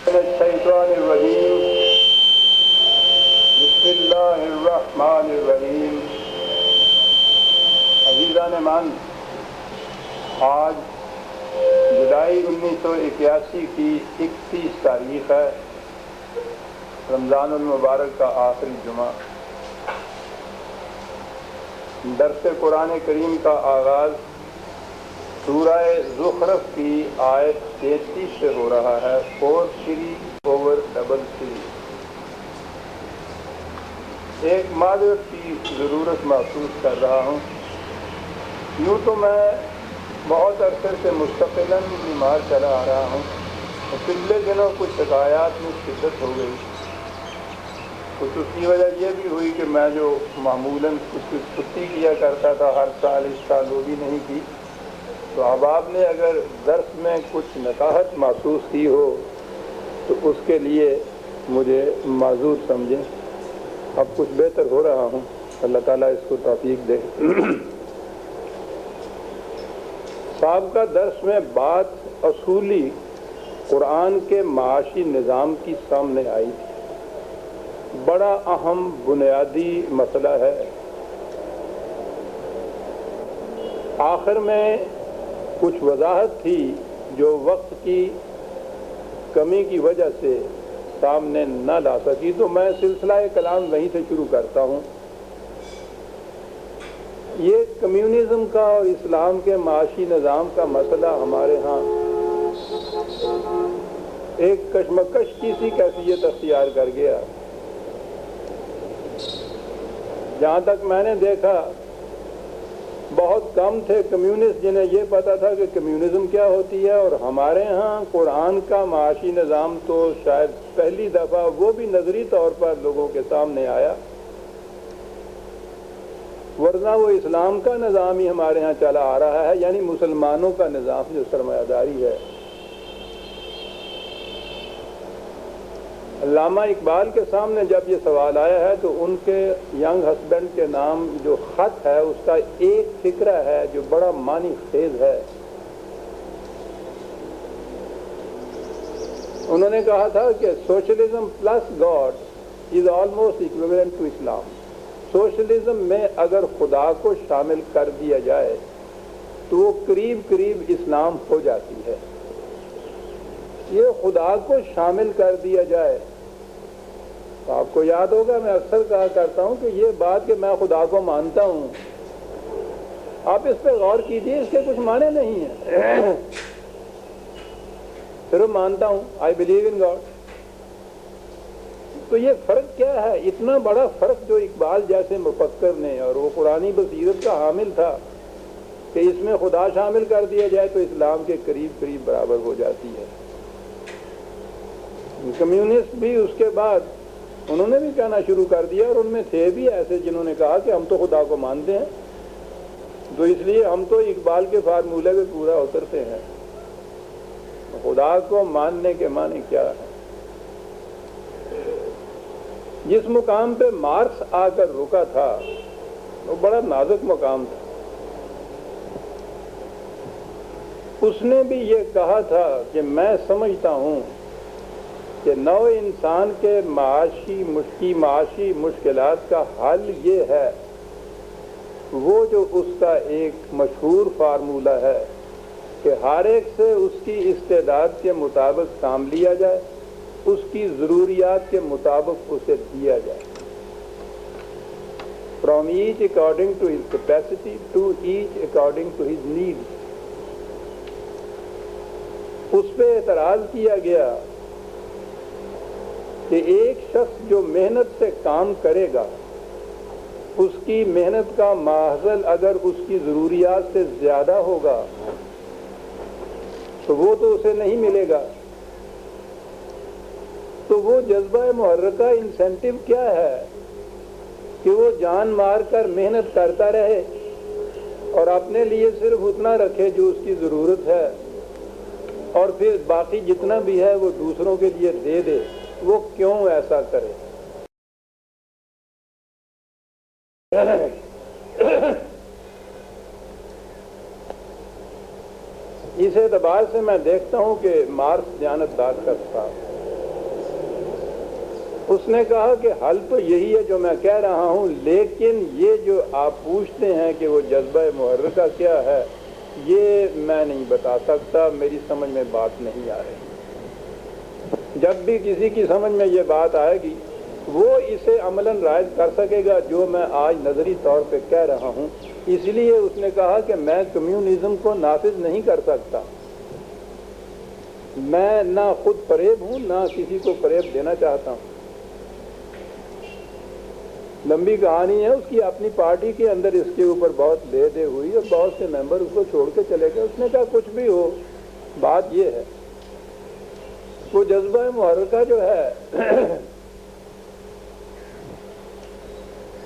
الشیطان الرجیم بسم اللہ الرحمن الرحیم۔ عزیزان من، آج جولائی 1981 کی 31 تاریخ ہے، رمضان المبارک کا آخری جمعہ۔ درس قرآن کریم کا آغاز سورہ زخرف کی آیت 33 سے ہو رہا ہے، 43/33۔ ایک معذرت کی ضرورت محسوس کر رہا ہوں۔ یوں تو میں بہت عرصے سے مستقلاً بیمار چلا آ رہا ہوں۔ پچھلے دنوں کچھ شکایات میں شدت ہو گئی، کچھ اس کی وجہ یہ بھی ہوئی کہ میں جو معمولاً کچھ چھٹی کیا کرتا تھا ہر سال، اس سال وہ بھی نہیں کی۔ تو احباب نے اگر درس میں کچھ نصاحت محسوس کی ہو تو اس کے لیے مجھے معذور سمجھیں۔ اب کچھ بہتر ہو رہا ہوں، اللہ تعالیٰ اس کو توفیق دے۔ سابقہ درس میں بات اصولی قرآن کے معاشی نظام کی سامنے آئی تھی۔ بڑا اہم بنیادی مسئلہ ہے۔ آخر میں کچھ وضاحت تھی جو وقت کی کمی کی وجہ سے سامنے نہ لا سکی، تو میں سلسلہ کلام وہیں سے شروع کرتا ہوں۔ یہ کمیونزم کا اور اسلام کے معاشی نظام کا مسئلہ ہمارے ہاں ایک کشمکش کی سی کیفیت اختیار کر گیا۔ جہاں تک میں نے دیکھا، بہت کم تھے کمیونسٹ جنہیں یہ پتا تھا کہ کمیونزم کیا ہوتی ہے، اور ہمارے ہاں قرآن کا معاشی نظام تو شاید پہلی دفعہ وہ بھی نظری طور پر لوگوں کے سامنے آیا، ورنہ وہ اسلام کا نظام ہی ہمارے ہاں چلا آ رہا ہے، یعنی مسلمانوں کا نظام جو سرمایہ داری ہے۔ علامہ اقبال کے سامنے جب یہ سوال آیا ہے تو ان کے ینگ ہسبینڈ کے نام جو خط ہے اس کا ایک فقرہ ہے جو بڑا معنی خیز ہے۔ انہوں نے کہا تھا کہ socialism plus God is almost equivalent to Islam. Socialism میں اگر خدا کو شامل کر دیا جائے تو وہ قریب قریب اسلام ہو جاتی ہے۔ یہ خدا کو شامل کر دیا جائے، تو آپ کو یاد ہوگا میں اکثر کہا کرتا ہوں کہ یہ بات کہ میں خدا کو مانتا ہوں، آپ اس پہ غور کیجیے، اس کے کچھ معنی نہیں ہیں۔ صرف مانتا ہوں، آئی بلیو ان گاڈ۔ تو یہ فرق کیا ہے؟ اتنا بڑا فرق جو اقبال جیسے مفکر نے، اور وہ قرآنی بصیرت کا حامل تھا، کہ اس میں خدا شامل کر دیا جائے تو اسلام کے قریب قریب برابر ہو جاتی ہے۔ کمیونسٹ بھی اس کے بعد انہوں نے بھی کہنا شروع کر دیا، اور ان میں تھے بھی ایسے جنہوں نے کہا کہ ہم تو خدا کو مانتے ہیں، تو اس لیے ہم تو اقبال کے فارمولے پہ پورا اترتے ہیں۔ خدا کو ماننے کے معنی کیا ہے؟ جس مقام پہ مارکس آ کر رکا تھا وہ بڑا نازک مقام تھا۔ اس نے بھی یہ کہا تھا کہ میں سمجھتا ہوں کہ نوع انسان کے معاشی مشکلات کا حل یہ ہے، وہ جو اس کا ایک مشہور فارمولہ ہے کہ ہر ایک سے اس کی استعداد کے مطابق کام لیا جائے، اس کی ضروریات کے مطابق اسے دیا جائے۔ From each according to his capacity, to each according to his needs۔ اس پہ اعتراض کیا گیا کہ ایک شخص جو محنت سے کام کرے گا، اس کی محنت کا ماخذ اگر اس کی ضروریات سے زیادہ ہوگا تو وہ تو اسے نہیں ملے گا۔ تو وہ جذبہ محرکہ انسینٹیو کیا ہے کہ وہ جان مار کر محنت کرتا رہے اور اپنے لیے صرف اتنا رکھے جو اس کی ضرورت ہے، اور پھر باقی جتنا بھی ہے وہ دوسروں کے لیے دے دے۔ وہ کیوں ایسا کرے؟ اس اعتبار سے میں دیکھتا ہوں کہ مارکس دیانتدار شخص تھا، اس نے کہا کہ حل تو یہی ہے جو میں کہہ رہا ہوں، لیکن یہ جو آپ پوچھتے ہیں کہ وہ جذبہ محرکہ کیا ہے، یہ میں نہیں بتا سکتا، میری سمجھ میں بات نہیں آ رہی۔ جب بھی کسی کی سمجھ میں یہ بات آئے گی وہ اسے عملاً رائج کر سکے گا جو میں آج نظری طور پہ کہہ رہا ہوں۔ اس لیے اس نے کہا کہ میں کمیونزم کو نافذ نہیں کر سکتا، میں نہ خود فریب ہوں نہ کسی کو فریب دینا چاہتا ہوں۔ لمبی کہانی ہے، اس کی اپنی پارٹی کے اندر اس کے اوپر بہت لے دے ہوئی اور بہت سے ممبر اس کو چھوڑ کے چلے گئے۔ اس نے کہا کچھ بھی ہو، بات یہ ہے وہ جذبہ محرکہ جو ہے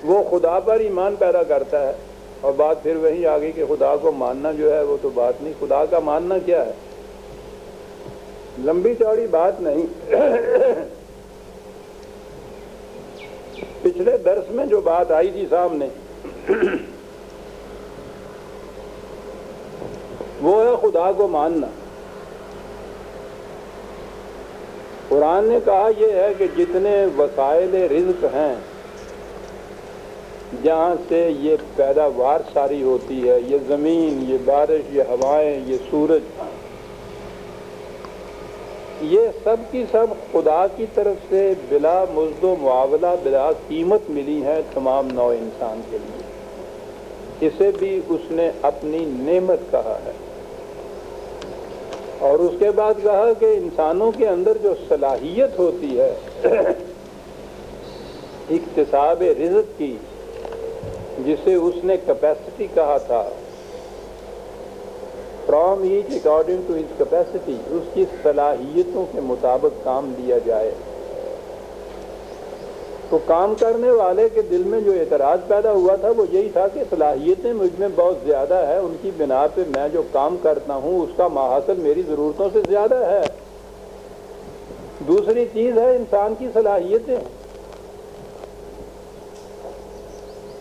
وہ خدا پر ایمان پیدا کرتا ہے، اور بات پھر وہی آ گئی کہ خدا کو ماننا جو ہے وہ تو بات نہیں، خدا کا ماننا کیا ہے، لمبی چوڑی بات نہیں۔ پچھلے درس میں جو بات آئی تھی سامنے وہ ہے خدا کو ماننا۔ قرآن نے کہا یہ ہے کہ جتنے وسائل رزق ہیں، جہاں سے یہ پیداوار ساری ہوتی ہے، یہ زمین، یہ بارش، یہ ہوائیں، یہ سورج، یہ سب کی سب خدا کی طرف سے بلا مزد و معاولہ، بلا قیمت ملی ہے تمام نوع انسان کے لیے۔ اسے بھی اس نے اپنی نعمت کہا ہے، اور اس کے بعد کہا کہ انسانوں کے اندر جو صلاحیت ہوتی ہے اکتساب رزق کی، جسے اس نے کیپیسٹی کہا تھا، from each according to his capacity, اس کی صلاحیتوں کے مطابق کام لیا جائے۔ تو کام کرنے والے کے دل میں جو اعتراض پیدا ہوا تھا وہ یہی تھا کہ صلاحیتیں مجھ میں بہت زیادہ ہے، ان کی بنا پہ میں جو کام کرتا ہوں اس کا ماحصل میری ضرورتوں سے زیادہ ہے۔ دوسری چیز ہے انسان کی صلاحیتیں۔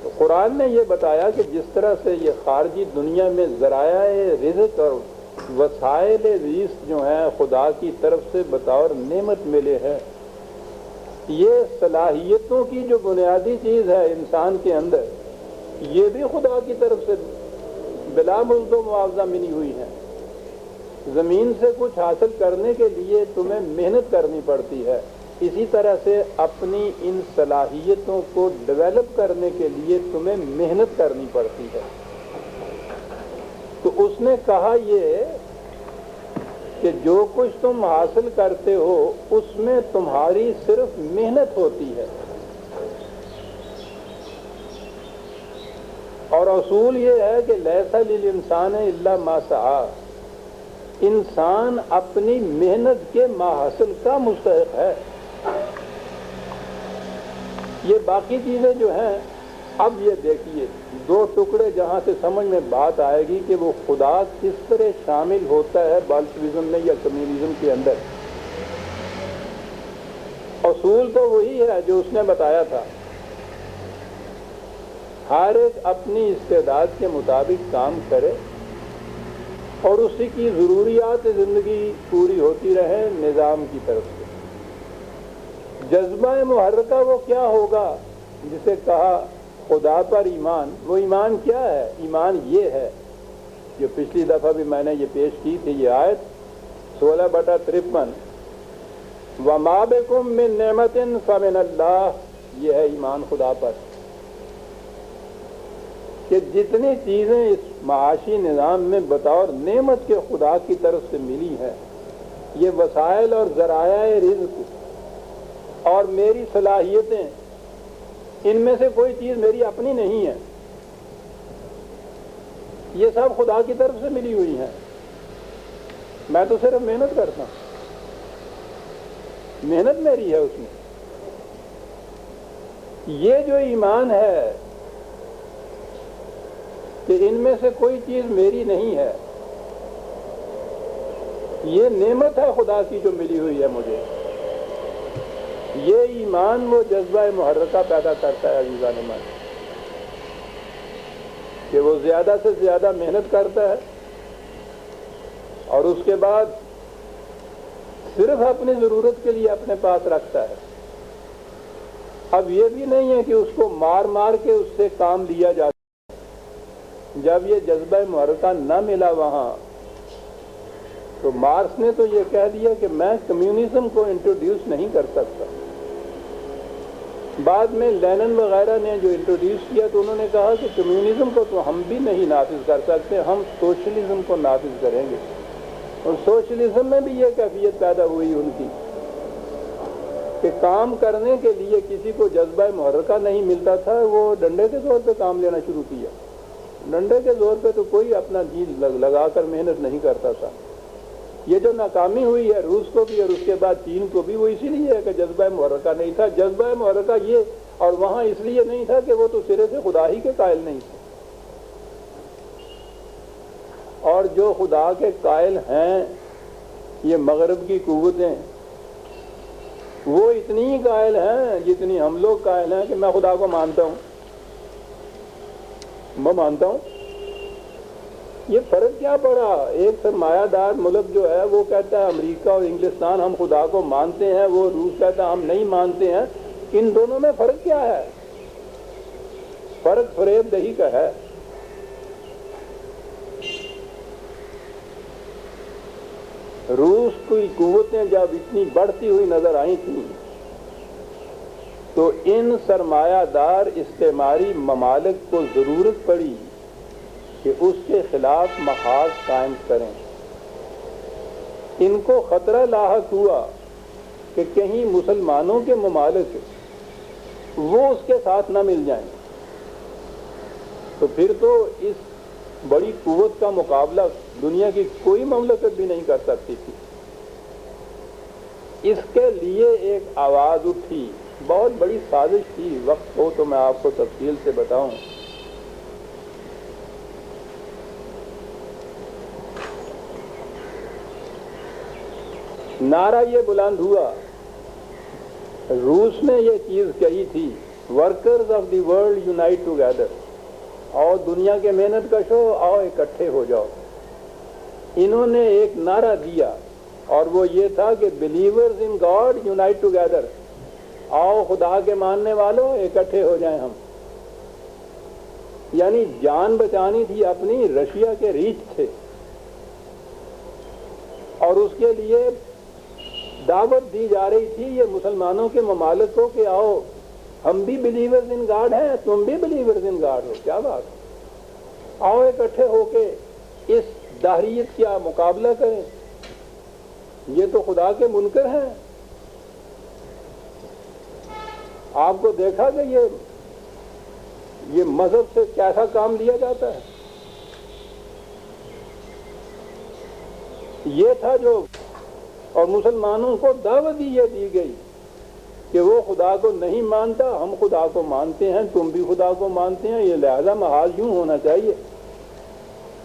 تو قرآن نے یہ بتایا کہ جس طرح سے یہ خارجی دنیا میں ذرائع رزق اور وسائل رزق جو ہیں خدا کی طرف سے بطور نعمت ملے ہیں، یہ صلاحیتوں کی جو بنیادی چیز ہے انسان کے اندر، یہ بھی خدا کی طرف سے بلا مزد و معاوضہ ملی ہوئی ہے۔ زمین سے کچھ حاصل کرنے کے لیے تمہیں محنت کرنی پڑتی ہے، اسی طرح سے اپنی ان صلاحیتوں کو ڈیولپ کرنے کے لیے تمہیں محنت کرنی پڑتی ہے۔ تو اس نے کہا یہ کہ جو کچھ تم حاصل کرتے ہو اس میں تمہاری صرف محنت ہوتی ہے، اور اصول یہ ہے کہ لیس للانسان الا ما سعی، انسان اپنی محنت کے ماحصل کا مستحق ہے۔ یہ باقی چیزیں جو ہیں، اب یہ دیکھیے دو ٹکڑے جہاں سے سمجھ میں بات آئے گی کہ وہ خدا کس طرح شامل ہوتا ہے بالشویزم میں یا کمیونزم کے اندر۔ اصول تو وہی ہے جو اس نے بتایا تھا، ہر ایک اپنی استعداد کے مطابق کام کرے اور اسی کی ضروریات زندگی پوری ہوتی رہے نظام کی طرف سے۔ جذبہ محرکہ وہ کیا ہوگا جسے کہا خدا پر ایمان؟ وہ ایمان کیا ہے؟ ایمان یہ ہے جو پچھلی دفعہ بھی میں نے یہ پیش کی تھی، یہ آیت 16/53، وَمَا بِكُم مِّن نِّعْمَةٍ فَمِنَ اللَّهِ، یہ ہے ایمان خدا پر، کہ جتنی چیزیں اس معاشی نظام میں بطور نعمت کے خدا کی طرف سے ملی ہیں، یہ وسائل اور ذرائع رزق اور میری صلاحیتیں، ان میں سے کوئی چیز میری اپنی نہیں ہے، یہ سب خدا کی طرف سے ملی ہوئی ہیں۔ میں تو صرف محنت کرتا ہوں، محنت میری ہے اس میں۔ یہ جو ایمان ہے کہ ان میں سے کوئی چیز میری نہیں ہے، یہ نعمت ہے خدا کی جو ملی ہوئی ہے مجھے، یہ ایمان وہ جذبہ محرکہ پیدا کرتا ہے عزیزان من، کہ وہ زیادہ سے زیادہ محنت کرتا ہے اور اس کے بعد صرف اپنی ضرورت کے لیے اپنے پاس رکھتا ہے، اب یہ بھی نہیں ہے کہ اس کو مار مار کے اس سے کام لیا جاتا. جب یہ جذبہ محرکہ نہ ملا وہاں تو مارکس نے تو یہ کہہ دیا کہ میں کمیونزم کو انٹروڈیوس نہیں کر سکتا. بعد میں لینن وغیرہ نے جو انٹروڈیوس کیا تو انہوں نے کہا کہ کمیونزم کو تو ہم بھی نہیں نافذ کر سکتے, ہم سوشلزم کو نافذ کریں گے. اور سوشلزم میں بھی یہ کیفیت پیدا ہوئی ان کی کہ کام کرنے کے لیے کسی کو جذبہ محرکہ نہیں ملتا تھا, وہ ڈنڈے کے زور پہ کام لینا شروع کیا. ڈنڈے کے زور پہ تو کوئی اپنا جی لگا کر محنت نہیں کرتا تھا. یہ جو ناکامی ہوئی ہے روس کو بھی اور اس کے بعد چین کو بھی, وہ اسی لیے ہے کہ جذبہ محرکہ نہیں تھا. جذبہ محرکہ یہ اور وہاں اس لیے نہیں تھا کہ وہ تو سرے سے خدا ہی کے قائل نہیں تھے, اور جو خدا کے قائل ہیں یہ مغرب کی قوتیں, وہ اتنی ہی قائل ہیں جتنی ہم لوگ قائل ہیں کہ میں خدا کو مانتا ہوں, میں مانتا ہوں. یہ فرق کیا پڑا؟ ایک سرمایہ دار ملک جو ہے وہ کہتا ہے امریکہ اور انگلستان ہم خدا کو مانتے ہیں, وہ روس کہتا ہے ہم نہیں مانتے ہیں. ان دونوں میں فرق کیا ہے؟ فرق فریب دہی کا ہے. روس کی قوتیں جب اتنی بڑھتی ہوئی نظر آئی تھیں تو ان سرمایہ دار استعماری ممالک کو ضرورت پڑی کہ اس کے خلاف محاذ قائم کریں. ان کو خطرہ لاحق ہوا کہ کہیں مسلمانوں کے ممالک وہ اس کے ساتھ نہ مل جائیں, تو پھر تو اس بڑی قوت کا مقابلہ دنیا کی کوئی مملکت بھی نہیں کر سکتی تھی. اس کے لیے ایک آواز اٹھی, بہت بڑی سازش تھی. وقت ہو تو میں آپ کو تفصیل سے بتاؤں. نعرہ یہ بلند ہوا, روس نے یہ چیز کہی تھی, workers of the world unite together, اور دنیا کے محنت کشو آؤ اکٹھے ہو جاؤ. انہوں نے ایک نعرہ دیا اور وہ یہ تھا کہ believers in God unite together, آؤ خدا کے ماننے والوں اکٹھے ہو جائیں ہم. یعنی جان بچانی تھی اپنی. رشیا کے ریچھ تھے اور اس کے لیے دعوت دی جا رہی تھی یہ مسلمانوں کے ممالک کو کہ آؤ ہم بھی بلیورز ان گاڈ ہیں, تم بھی بلیورز ان گاڈ ہو. کیا بات, آؤ اکٹھے ہو کے اس دہریت کا مقابلہ کریں. یہ تو خدا کے منکر ہیں. آپ کو دیکھا کہ یہ مذہب سے کیسا کام لیا جاتا ہے. یہ تھا جو, اور مسلمانوں کو دعوت یہ دی گئی کہ وہ خدا کو نہیں مانتا, ہم خدا کو مانتے ہیں, تم بھی خدا کو مانتے ہیں. یہ لہذا محاذ یوں ہونا چاہیے,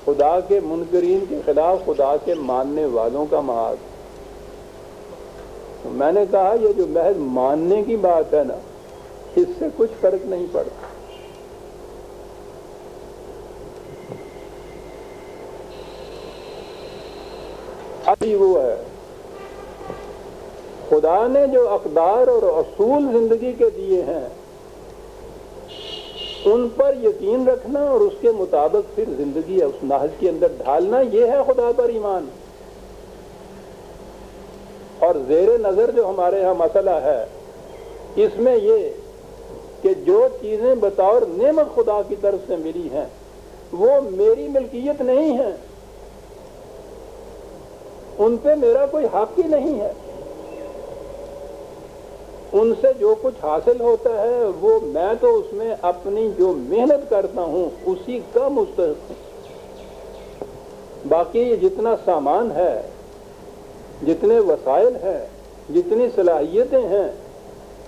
خدا کے منکرین کے خلاف خدا کے ماننے والوں کا محاذ. تو میں نے کہا یہ جو محض ماننے کی بات ہے نا, اس سے کچھ فرق نہیں پڑتا. ابھی وہ ہے خدا نے جو اقدار اور اصول زندگی کے دیے ہیں ان پر یقین رکھنا اور اس کے مطابق پھر زندگی اس نہج کے اندر ڈھالنا, یہ ہے خدا پر ایمان. اور زیر نظر جو ہمارے ہاں مسئلہ ہے اس میں یہ کہ جو چیزیں بطور نعمت خدا کی طرف سے ملی ہیں وہ میری ملکیت نہیں ہیں, ان پہ میرا کوئی حق ہی نہیں ہے. ان سے جو کچھ حاصل ہوتا ہے وہ میں تو اس میں اپنی جو محنت کرتا ہوں اسی کا مستحق ہوں. باقی جتنا سامان ہے, جتنے وسائل ہیں, جتنی صلاحیتیں ہیں,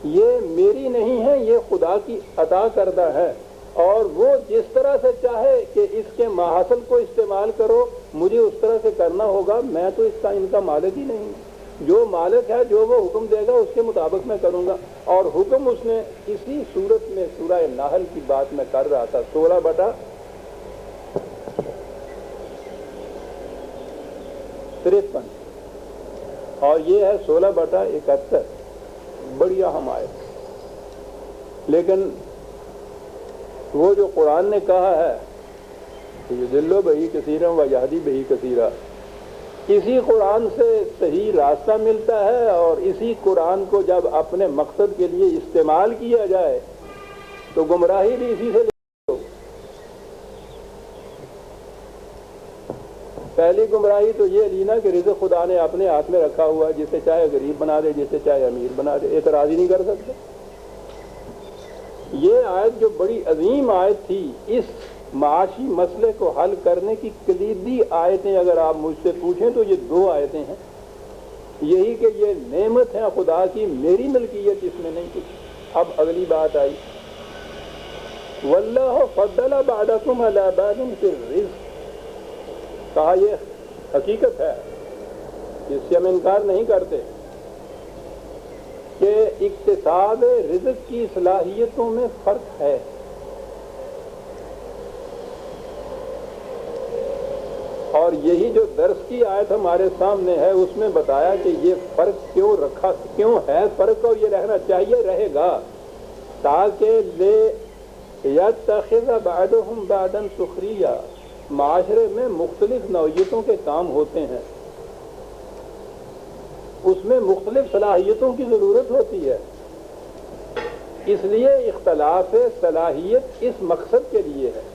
یہ میری نہیں ہیں, یہ خدا کی عطا کردہ ہے. اور وہ جس طرح سے چاہے کہ اس کے ماحصل کو استعمال کرو, مجھے اس طرح سے کرنا ہوگا. میں تو ان کا مالک ہی نہیں ہوں. جو مالک ہے جو وہ حکم دے گا اس کے مطابق میں کروں گا. اور حکم اس نے اسی صورت میں سورہ نحل کی بات میں کر رہا تھا, 16/53, اور یہ ہے 16/71, بڑی اہم آیت. لیکن وہ جو قرآن نے کہا ہے کہ یضل بہ کثیرا و یہدی بہ کثیرا، اسی قرآن سے صحیح راستہ ملتا ہے، اور اسی قرآن کو جب اپنے مقصد کے لیے استعمال کیا جائے تو گمراہی بھی اسی سے لے۔ پہلی گمراہی تو یہ لینا کہ رزق خدا نے اپنے ہاتھ میں رکھا ہوا ہے، جسے چاہے غریب بنا دے، جسے چاہے امیر بنا دے، اعتراض ہی نہیں کر سکتے۔ یہ آیت جو بڑی عظیم آیت تھی، اس معاشی مسئلے کو حل کرنے کی کلیدی آیتیں اگر آپ مجھ سے پوچھیں تو یہ دو آیتیں ہیں، یہی کہ یہ نعمت ہے خدا کی، میری ملکیت اس میں نہیں کچھ۔ اب اگلی بات آئی، واللہ فضل بعضکم علی بعض فی الرزق، کہا یہ حقیقت ہے، اس سے ہم انکار نہیں کرتے کہ اکتساب رزق کی صلاحیتوں میں فرق ہے۔ اور یہی جو درس کی آیت ہمارے سامنے ہے اس میں بتایا کہ یہ فرق کیوں ہے فرق، اور یہ رہنا چاہیے، رہے گا، تاکہ لے یتخذ بعضهم بعضا سخریا، معاشرے میں مختلف نوعیتوں کے کام ہوتے ہیں، اس میں مختلف صلاحیتوں کی ضرورت ہوتی ہے، اس لیے اختلاف صلاحیت اس مقصد کے لیے ہے۔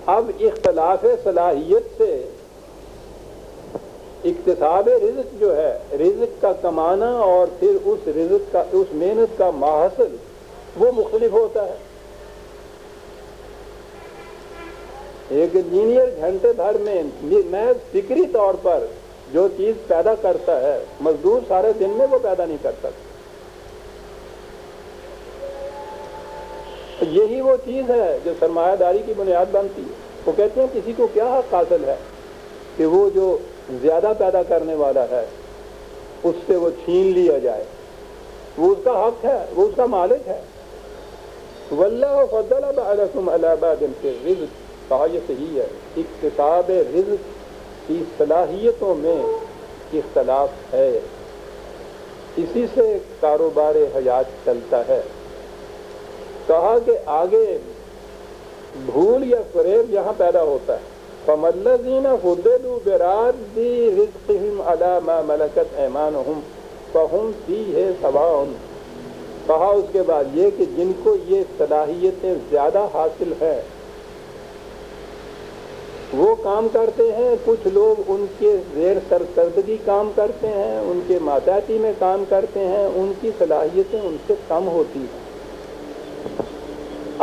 اب اختلاف صلاحیت سے اکتساب رزق جو ہے، رزق کا کمانا اور پھر اس رزق کا، اس محنت کا ماحصل، وہ مختلف ہوتا ہے۔ ایک انجینئر گھنٹے بھر میں محض فکری طور پر جو چیز پیدا کرتا ہے، مزدور سارے دن میں وہ پیدا نہیں کر سکتا۔ یہی وہ چیز ہے جو سرمایہ داری کی بنیاد بنتی ہے۔ وہ کہتے ہیں کسی کو کیا حق حاصل ہے کہ وہ جو زیادہ پیدا کرنے والا ہے اس سے وہ چھین لیا جائے، وہ اس کا حق ہے، وہ اس کا مالک ہے۔ واللہ فضل بعضکم علی بعض فی الرزق، کہا یہ صحیح ہے، اکتساب رزق کی صلاحیتوں میں اختلاف ہے، اسی سے کاروبار حیات چلتا ہے۔ کہا کہ آگے بھول یا فریب یہاں پیدا ہوتا ہے، فَمَا الَّذِينَ فُضِّلُوا بِرَادِّ رِزْقِهِمْ عَلَى مَا مَلَكَتْ أَيْمَانُهُمْ فَهُمْ فِيهِ سَوَاءٌ، کہا اس کے بعد یہ کہ جن کو یہ صلاحیتیں زیادہ حاصل ہیں وہ کام کرتے ہیں، کچھ لوگ ان کے زیر سرکردگی کام کرتے ہیں، ان کے ماتحتی میں کام کرتے ہیں، ان کی صلاحیتیں ان سے کم ہوتی ہیں۔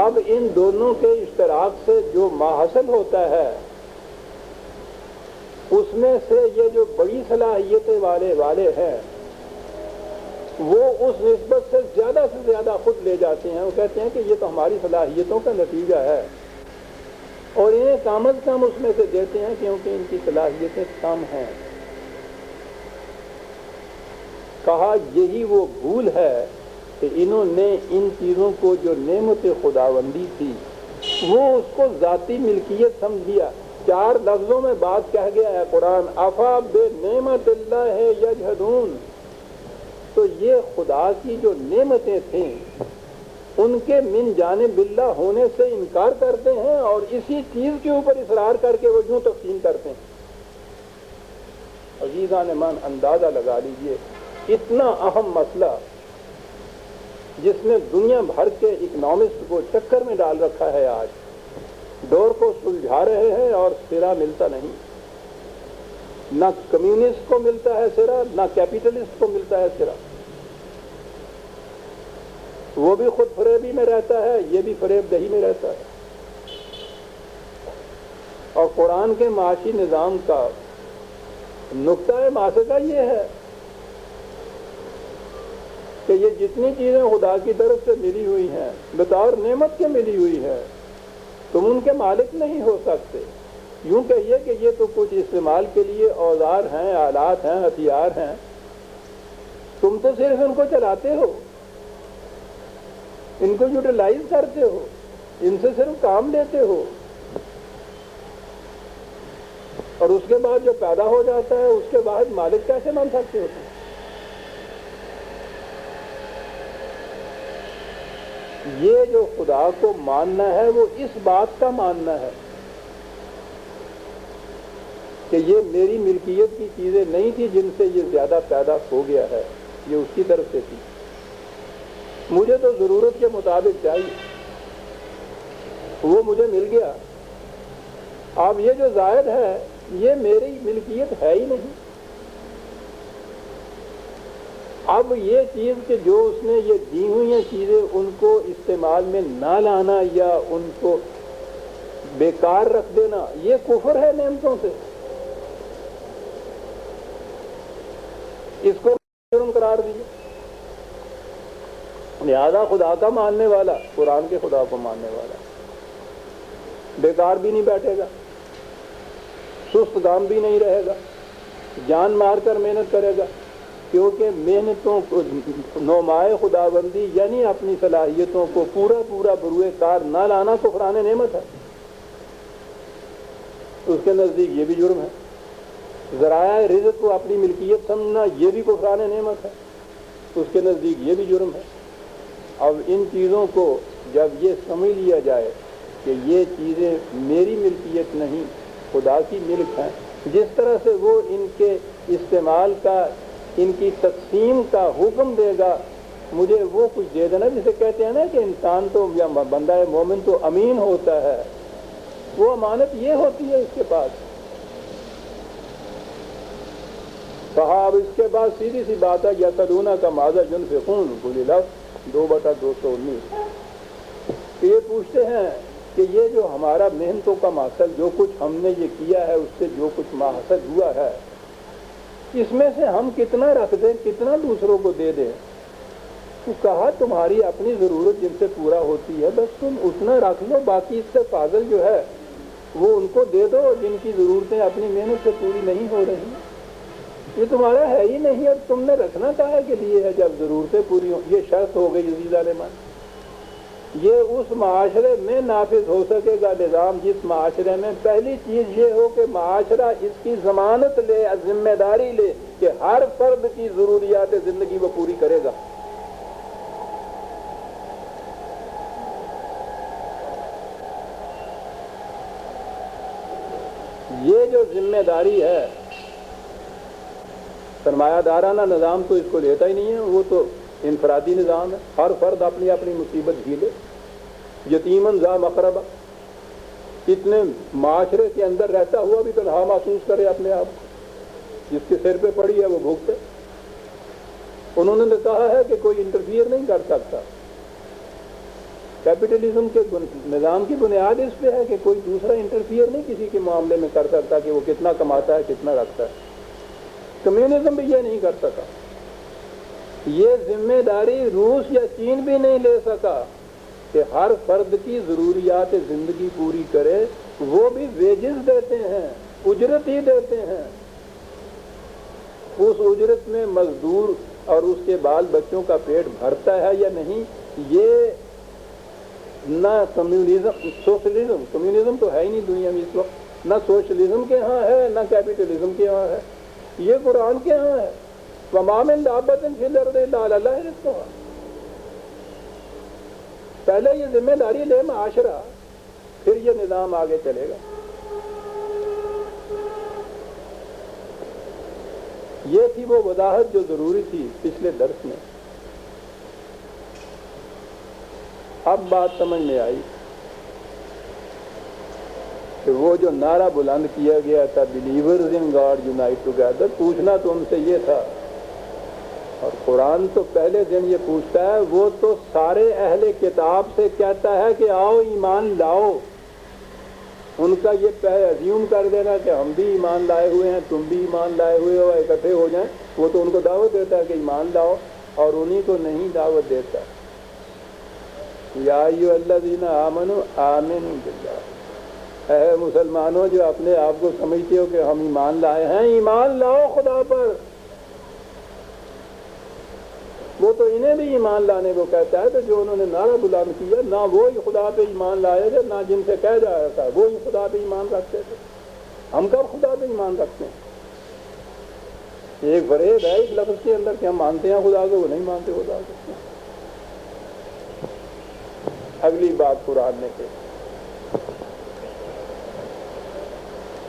اب ان دونوں کے اشتراک سے جو ماحصل ہوتا ہے اس میں سے یہ جو بڑی صلاحیتیں والے ہیں وہ اس نسبت سے زیادہ خود لے جاتے ہیں، وہ کہتے ہیں کہ یہ تو ہماری صلاحیتوں کا نتیجہ ہے، اور انہیں کم از کم اس میں سے دیتے ہیں کیونکہ ان کی صلاحیتیں کم ہیں۔ کہا یہی وہ بھول ہے کہ انہوں نے ان چیزوں کو جو نعمت خداوندی تھی وہ اس کو ذاتی ملکیت سمجھ لیا۔ چار لفظوں میں بات کہہ گیا ہے قرآن، افا بے نعمت اللہ یجحدون، تو یہ خدا کی جو نعمتیں تھیں ان کے من جانب اللہ ہونے سے انکار کرتے ہیں، اور اسی چیز کے اوپر اصرار کر کے وہ یوں تقسیم کرتے ہیں۔ عزیزان من، اندازہ لگا لیجئے اتنا اہم مسئلہ جس نے دنیا بھر کے اکنامسٹ کو چکر میں ڈال رکھا ہے، آج دور کو سلجھا رہے ہیں اور سرا ملتا نہیں، نہ کمیونسٹ کو ملتا ہے سرا، نہ کیپیٹلسٹ کو ملتا ہے سرا، وہ بھی خود فریبی میں رہتا ہے، یہ بھی فریب دہی میں رہتا ہے۔ اور قرآن کے معاشی نظام کا نقطۂ ماسکہ یہ ہے کہ یہ جتنی چیزیں خدا کی طرف سے ملی ہوئی ہیں، بطور نعمت کے ملی ہوئی ہے، تم ان کے مالک نہیں ہو سکتے۔ یوں کہیے کہ یہ تو کچھ استعمال کے لیے اوزار ہیں، آلات ہیں، ہتھیار ہیں، تم تو صرف ان کو چلاتے ہو، ان کو یوٹیلائز کرتے ہو، ان سے صرف کام لیتے ہو، اور اس کے بعد جو پیدا ہو جاتا ہے اس کے بعد مالک کیسے بن سکتے ہو؟ یہ جو خدا کو ماننا ہے وہ اس بات کا ماننا ہے کہ یہ میری ملکیت کی چیزیں نہیں تھی جن سے یہ زیادہ پیدا ہو گیا ہے، یہ اس کی طرف سے تھی، مجھے تو ضرورت کے مطابق چاہیے، وہ مجھے مل گیا، اب یہ جو زائد ہے یہ میری ملکیت ہے ہی نہیں۔ اب یہ چیز کہ جو اس نے یہ دی ہوئی ہیں چیزیں ان کو استعمال میں نہ لانا یا ان کو بیکار رکھ دینا، یہ کفر ہے نعمتوں سے، اس کو جرم قرار دیجیے۔ لہذا خدا کا ماننے والا قرآن کے خدا کو ماننے والا بیکار بھی نہیں بیٹھے گا، سست کام بھی نہیں رہے گا، جان مار کر محنت کرے گا، کیونکہ محنتوں کو نومائے خداوندی یعنی اپنی صلاحیتوں کو پورا بروئے کار نہ لانا کفران نعمت ہے، اس کے نزدیک یہ بھی جرم ہے۔ ذرائع رزق کو اپنی ملکیت سمجھنا یہ بھی کفران نعمت ہے، اس کے نزدیک یہ بھی جرم ہے۔ اب ان چیزوں کو جب یہ سمجھ لیا جائے کہ یہ چیزیں میری ملکیت نہیں خدا کی ملک ہیں، جس طرح سے وہ ان کے استعمال کا، ان کی تقسیم کا حکم دے گا، مجھے وہ کچھ دے دینا، جسے کہتے ہیں نا کہ انسان تو یا بندہ مومن تو امین ہوتا ہے، وہ امانت یہ ہوتی ہے اس کے پاس۔ کہا اب اس کے بعد سیدھی سی بات ہے، یسألونک کا ماذا ينفقون قل العفو 2/219، کہ یہ پوچھتے ہیں کہ یہ جو ہمارا محنتوں کا محصل جو کچھ ہم نے یہ کیا ہے اس سے جو کچھ محصل ہوا ہے اس میں سے ہم کتنا رکھ دیں، کتنا دوسروں کو دے دیں؟ تو کہا تمہاری اپنی ضرورت جن سے پورا ہوتی ہے بس تم اتنا رکھ لو، باقی اس سے فاضل جو ہے وہ ان کو دے دو جن کی ضرورتیں اپنی محنت سے پوری نہیں ہو رہی، یہ تمہارا ہے ہی نہیں، اب تم نے رکھنا کہا کے لیے ہے جب ضرورتیں پوری ہوں۔ یہ شرط ہو گئی عزیز عالمان، یہ اس معاشرے میں نافذ ہو سکے گا نظام جس معاشرے میں پہلی چیز یہ ہو کہ معاشرہ اس کی ضمانت لے، ذمہ داری لے کہ ہر فرد کی ضروریات زندگی وہ پوری کرے گا۔ یہ جو ذمہ داری ہے، سرمایہ دارانہ نظام تو اس کو لیتا ہی نہیں ہے، وہ تو انفرادی نظام ہے، ہر فرد اپنی اپنی مصیبت جھیلے، یتیمن ذا مقربہ، اتنے معاشرے کے اندر رہتا ہوا بھی تنہا محسوس کرے اپنے آپ کو، جس کے سر پہ پڑی ہے وہ بھوگتے۔ انہوں نے کہا ہے کہ کوئی انٹرفیئر نہیں کر سکتا، کیپٹلزم کے نظام کی بنیاد اس پہ ہے کہ کوئی دوسرا انٹرفیئر نہیں کسی کے معاملے میں کر سکتا کہ وہ کتنا کماتا ہے کتنا رکھتا ہے۔ کمیونزم بھی یہ نہیں کر سکا، یہ ذمہ داری روس یا چین بھی نہیں لے سکا کہ ہر فرد کی ضروریات زندگی پوری کرے، وہ بھی ویجز دیتے ہیں، اجرت ہی دیتے ہیں، اس اجرت میں مزدور اور اس کے بال بچوں کا پیٹ بھرتا ہے یا نہیں، یہ نہ سوشلزم، کمیونزم تو ہے ہی نہیں دنیا میں اس وقت، نہ سوشلزم کے ہاں ہے نہ کیپٹلزم کے ہاں ہے، یہ قرآن کے ہاں ہے، وَمَا مِن دَابَّةٍ فِي الْأَرْضِ إِلَّا عَلَى اللَّهِ رِزْقُهَا۔ پہلے یہ ذمہ داری لے معاشرہ، پھر یہ نظام آگے چلے گا۔ یہ تھی وہ وضاحت جو ضروری تھی پچھلے درس میں۔ اب بات سمجھ میں آئی کہ وہ جو نعرہ بلند کیا گیا تھا believers in God unite together, پوچھنا تو ان سے یہ تھا، اور قرآن تو پہلے دن یہ پوچھتا ہے، وہ تو سارے اہل کتاب سے کہتا ہے کہ آؤ ایمان لاؤ، ان کا یہ پہلے ازیوم کر دینا کہ ہم بھی ایمان لائے ہوئے ہیں تم بھی ایمان لائے ہوئے ہو، اکٹھے ہو جائیں، وہ تو ان کو دعوت دیتا ہے کہ ایمان لاؤ، اور انہی کو نہیں دعوت دیتا۔ یا ایھا الذین آمنوا آمنوا باللہ، اے مسلمانوں جو اپنے آپ کو سمجھتے ہو کہ ہم ایمان لائے ہیں، ایمان لاؤ خدا پر۔ وہ تو انہیں بھی ایمان لانے کو کہتا ہے، تو جو انہوں نے نعرہ بلند کیا نہ وہی خدا پہ ایمان لائے تھے نہ جن سے کہہ جایا تھا وہی خدا پہ ایمان رکھتے تھے۔ ہم کب خدا پہ ایمان رکھتے ہیں؟ ایک فریب ہے اس لفظ کے اندر کہ ہم مانتے ہیں خدا کو، وہ نہیں مانتے خدا کو۔ اگلی بات قرآن نے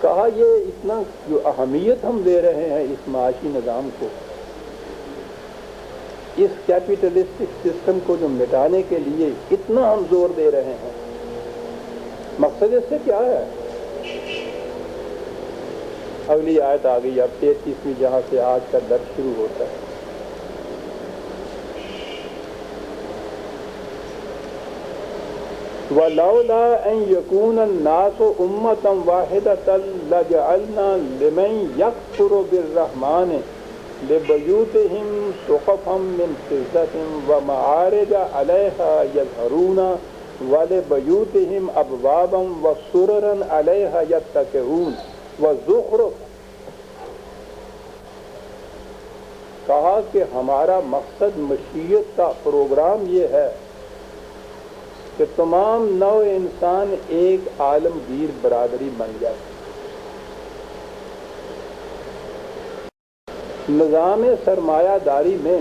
کہا یہ اتنا جو اہمیت ہم دے رہے ہیں اس معاشی نظام کو، اس کیپیٹلسٹک سسٹم کو جو مٹانے کے لیے اتنا ہم زور دے رہے ہیں، مقصد اس سے کیا ہے؟ اگلی آیت آ گئی، اب 33ویں جہاں سے آج کا درس شروع ہوتا ہے۔ وَلَوْلَا أَن يَكُونَ النَّاسُ أُمَّةً وَاحِدَةً لَجَعَلْنَا لِمَن يَكْفُرُ بِالرَّحْمَنِ لِبُيُوتِهِمْ سُقُفًا مِّن فِضَّةٍ وَمَعَارِجَ عَلَيْهَا يَظْهَرُونَ وَلِبُيُوتِهِمْ أَبْوَابًا وَسُرُرًا عَلَيْهَا يَتَّكِئُونَ وَزُخْرُفًا۔ کہا کہ ہمارا مقصد مشیت کا پروگرام یہ ہے کہ تمام نوع انسان ایک عالمگیر برادری بن جائے۔ نظام سرمایہ داری میں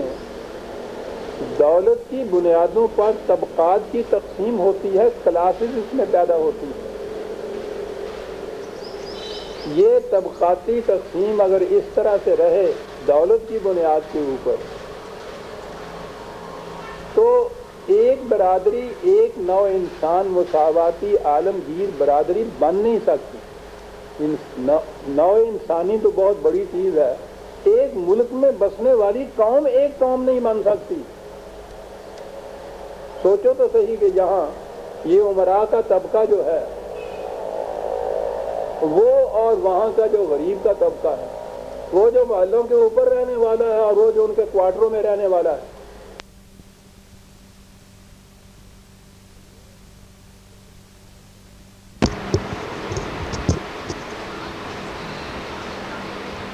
دولت کی بنیادوں پر طبقات کی تقسیم ہوتی ہے، کلاسز اس میں پیدا ہوتی ہے۔ یہ طبقاتی تقسیم اگر اس طرح سے رہے دولت کی بنیاد کے اوپر تو ایک برادری، ایک نوع انسان مساواتی عالمگیر برادری بن نہیں سکتی۔ نوع انسانی تو بہت بڑی چیز ہے، ایک ملک میں بسنے والی قوم ایک قوم نہیں بن سکتی۔ سوچو تو صحیح کہ یہاں یہ امراء کا طبقہ جو ہے وہ اور وہاں کا جو غریب کا طبقہ ہے، وہ جو محلوں کے اوپر رہنے والا ہے اور وہ جو ان کے کوارٹروں میں رہنے والا ہے،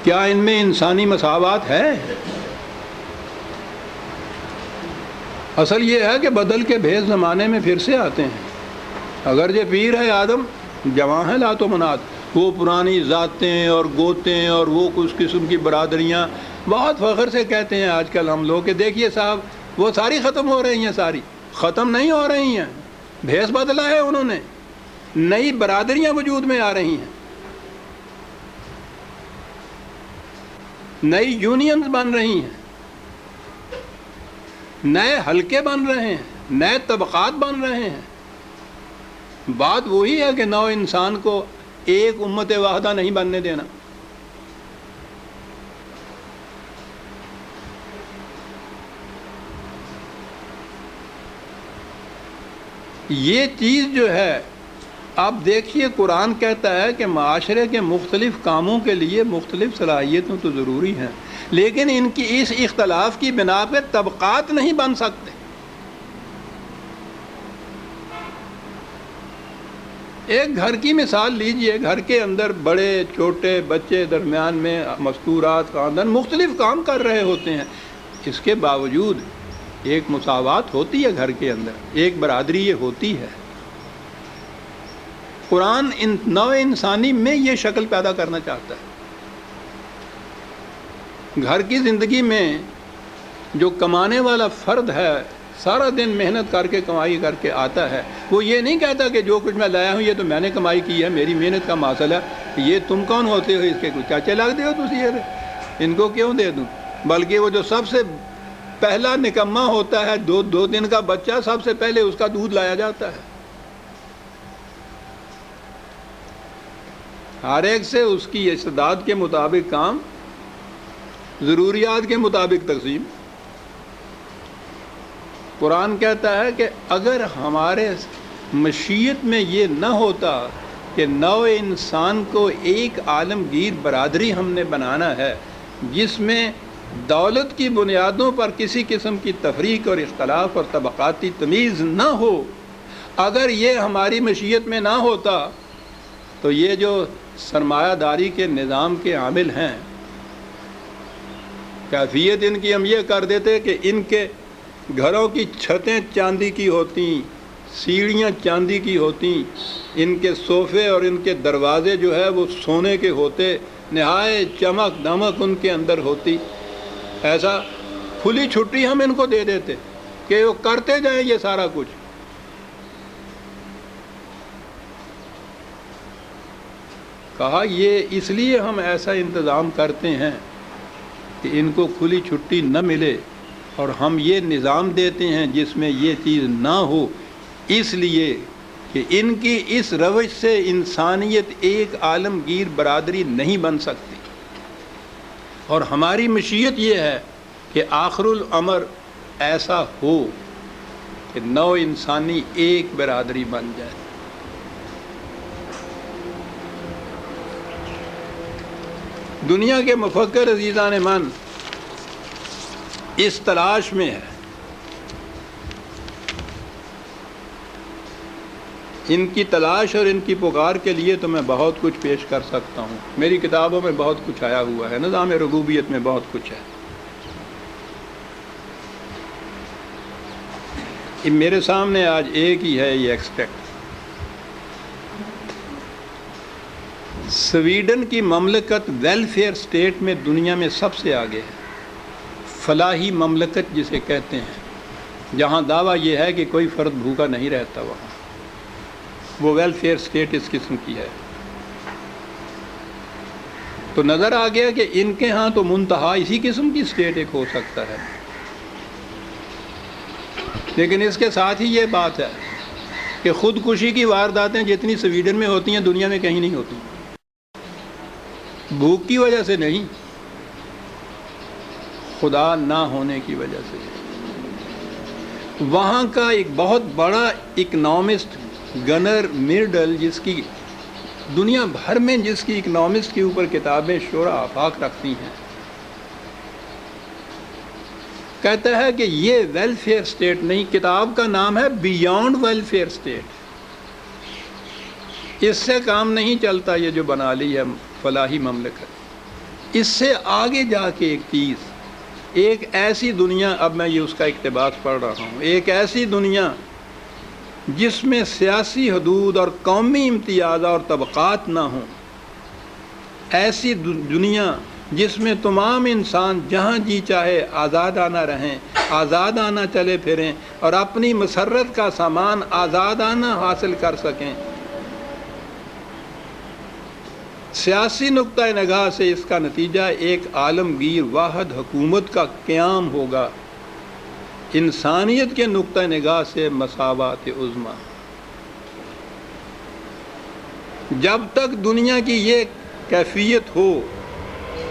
کیا ان میں انسانی مساوات ہے؟ اصل یہ ہے کہ بدل کے بھیس زمانے میں پھر سے آتے ہیں۔ اگر یہ پیر ہے آدم، جواں ہے لات و منات، وہ پرانی ذاتیں اور گوتیں اور وہ کچھ قسم کی برادریاں بہت فخر سے کہتے ہیں آج کل ہم لوگ کہ دیکھیے صاحب وہ ساری ختم ہو رہی ہیں، ساری ختم نہیں ہو رہی ہیں، بھیس بدلا ہے انہوں نے، نئی برادریاں وجود میں آ رہی ہیں، نئی یونینز بن رہی ہیں، نئے حلقے بن رہے ہیں، نئے طبقات بن رہے ہیں۔ بات وہی ہے کہ نو انسان کو ایک امت واحدہ نہیں بننے دینا۔ یہ چیز جو ہے، آپ دیکھیے قرآن کہتا ہے کہ معاشرے کے مختلف کاموں کے لیے مختلف صلاحیتوں تو ضروری ہیں، لیکن ان کی اس اختلاف کی بنا پہ طبقات نہیں بن سکتے۔ ایک گھر کی مثال لیجئے، گھر کے اندر بڑے چھوٹے بچے، درمیان میں مستورات، خاندان مختلف کام کر رہے ہوتے ہیں، اس کے باوجود ایک مساوات ہوتی ہے گھر کے اندر، ایک برادری یہ ہوتی ہے۔ قرآن نوع انسانی میں یہ شکل پیدا کرنا چاہتا ہے۔ گھر کی زندگی میں جو کمانے والا فرد ہے، سارا دن محنت کر کے کمائی کر کے آتا ہے، وہ یہ نہیں کہتا کہ جو کچھ میں لایا ہوں یہ تو میں نے کمائی کی ہے، میری محنت کا حاصل ہے، یہ تم کون ہوتے ہو، اس کے کچھ چاچے لگتے ہو تسی، ان کو کیوں دے دوں؟ بلکہ وہ جو سب سے پہلا نکما ہوتا ہے، دو دن کا بچہ، سب سے پہلے اس کا دودھ لایا جاتا ہے۔ ہر ایک سے اس کی استعداد کے مطابق کام، ضروریات کے مطابق تقسیم۔ قرآن کہتا ہے کہ اگر ہمارے مشیت میں یہ نہ ہوتا کہ نوع انسان کو ایک عالمگیر برادری ہم نے بنانا ہے جس میں دولت کی بنیادوں پر کسی قسم کی تفریق اور اختلاف اور طبقاتی تمیز نہ ہو، اگر یہ ہماری مشیت میں نہ ہوتا تو یہ جو سرمایہ داری کے نظام کے عامل ہیں، کیفیت ان کی ہم یہ کر دیتے کہ ان کے گھروں کی چھتیں چاندی کی ہوتی، سیڑھیاں چاندی کی ہوتی، ان کے صوفے اور ان کے دروازے جو ہے وہ سونے کے ہوتے، نہایت چمک دمک ان کے اندر ہوتی۔ ایسا کھلی چھٹی ہم ان کو دے دیتے کہ وہ کرتے جائیں یہ سارا کچھ۔ کہا یہ اس لیے ہم ایسا انتظام کرتے ہیں کہ ان کو کھلی چھٹی نہ ملے، اور ہم یہ نظام دیتے ہیں جس میں یہ چیز نہ ہو، اس لیے کہ ان کی اس روش سے انسانیت ایک عالمگیر برادری نہیں بن سکتی، اور ہماری مشیت یہ ہے کہ آخر الامر ایسا ہو کہ نو انسانی ایک برادری بن جائے۔ دنیا کے مفکر عزیزان من اس تلاش میں ہے، ان کی تلاش اور ان کی پکار کے لیے تو میں بہت کچھ پیش کر سکتا ہوں، میری کتابوں میں بہت کچھ آیا ہوا ہے، نظام ربوبیت میں بہت کچھ ہے۔ میرے سامنے آج ایک ہی ہے، یہ ایکسپیکٹ۔ سویڈن کی مملکت ویلفیئر سٹیٹ میں دنیا میں سب سے آگے ہے، فلاحی مملکت جسے کہتے ہیں، جہاں دعویٰ یہ ہے کہ کوئی فرد بھوکا نہیں رہتا، وہاں وہ ویلفیئر سٹیٹ اس قسم کی ہے۔ تو نظر آ گیا کہ ان کے ہاں تو منتہا اسی قسم کی سٹیٹ ایک ہو سکتا ہے، لیکن اس کے ساتھ ہی یہ بات ہے کہ خودکشی کی وارداتیں جتنی سویڈن میں ہوتی ہیں دنیا میں کہیں نہیں ہوتی، بھوک کی وجہ سے نہیں، خدا نہ ہونے کی وجہ سے۔ وہاں کا ایک بہت بڑا اکنامسٹ گنر میرڈل، جس کی دنیا بھر میں جس کی اکنامسٹ کے اوپر کتابیں شورا آفاق رکھتی ہیں، کہتا ہے کہ یہ ویلفیئر سٹیٹ نہیں، کتاب کا نام ہے بیونڈ ویلفیئر سٹیٹ، اس سے کام نہیں چلتا یہ جو بنا لی ہے فلاحی مملکت، اس سے آگے جا کے ایک چیز، ایک ایسی دنیا، اب میں یہ اس کا اقتباس پڑھ رہا ہوں، ایک ایسی دنیا جس میں سیاسی حدود اور قومی امتیاز اور طبقات نہ ہوں، ایسی دنیا جس میں تمام انسان جہاں جی چاہے آزادانہ رہیں، آزادانہ چلے پھریں اور اپنی مسرت کا سامان آزادانہ حاصل کر سکیں۔ سیاسی نقطۂ نگاہ سے اس کا نتیجہ ایک عالمگیر واحد حکومت کا قیام ہوگا، انسانیت کے نقطۂ نگاہ سے مساوات عظمیٰ۔ جب تک دنیا کی یہ کیفیت ہو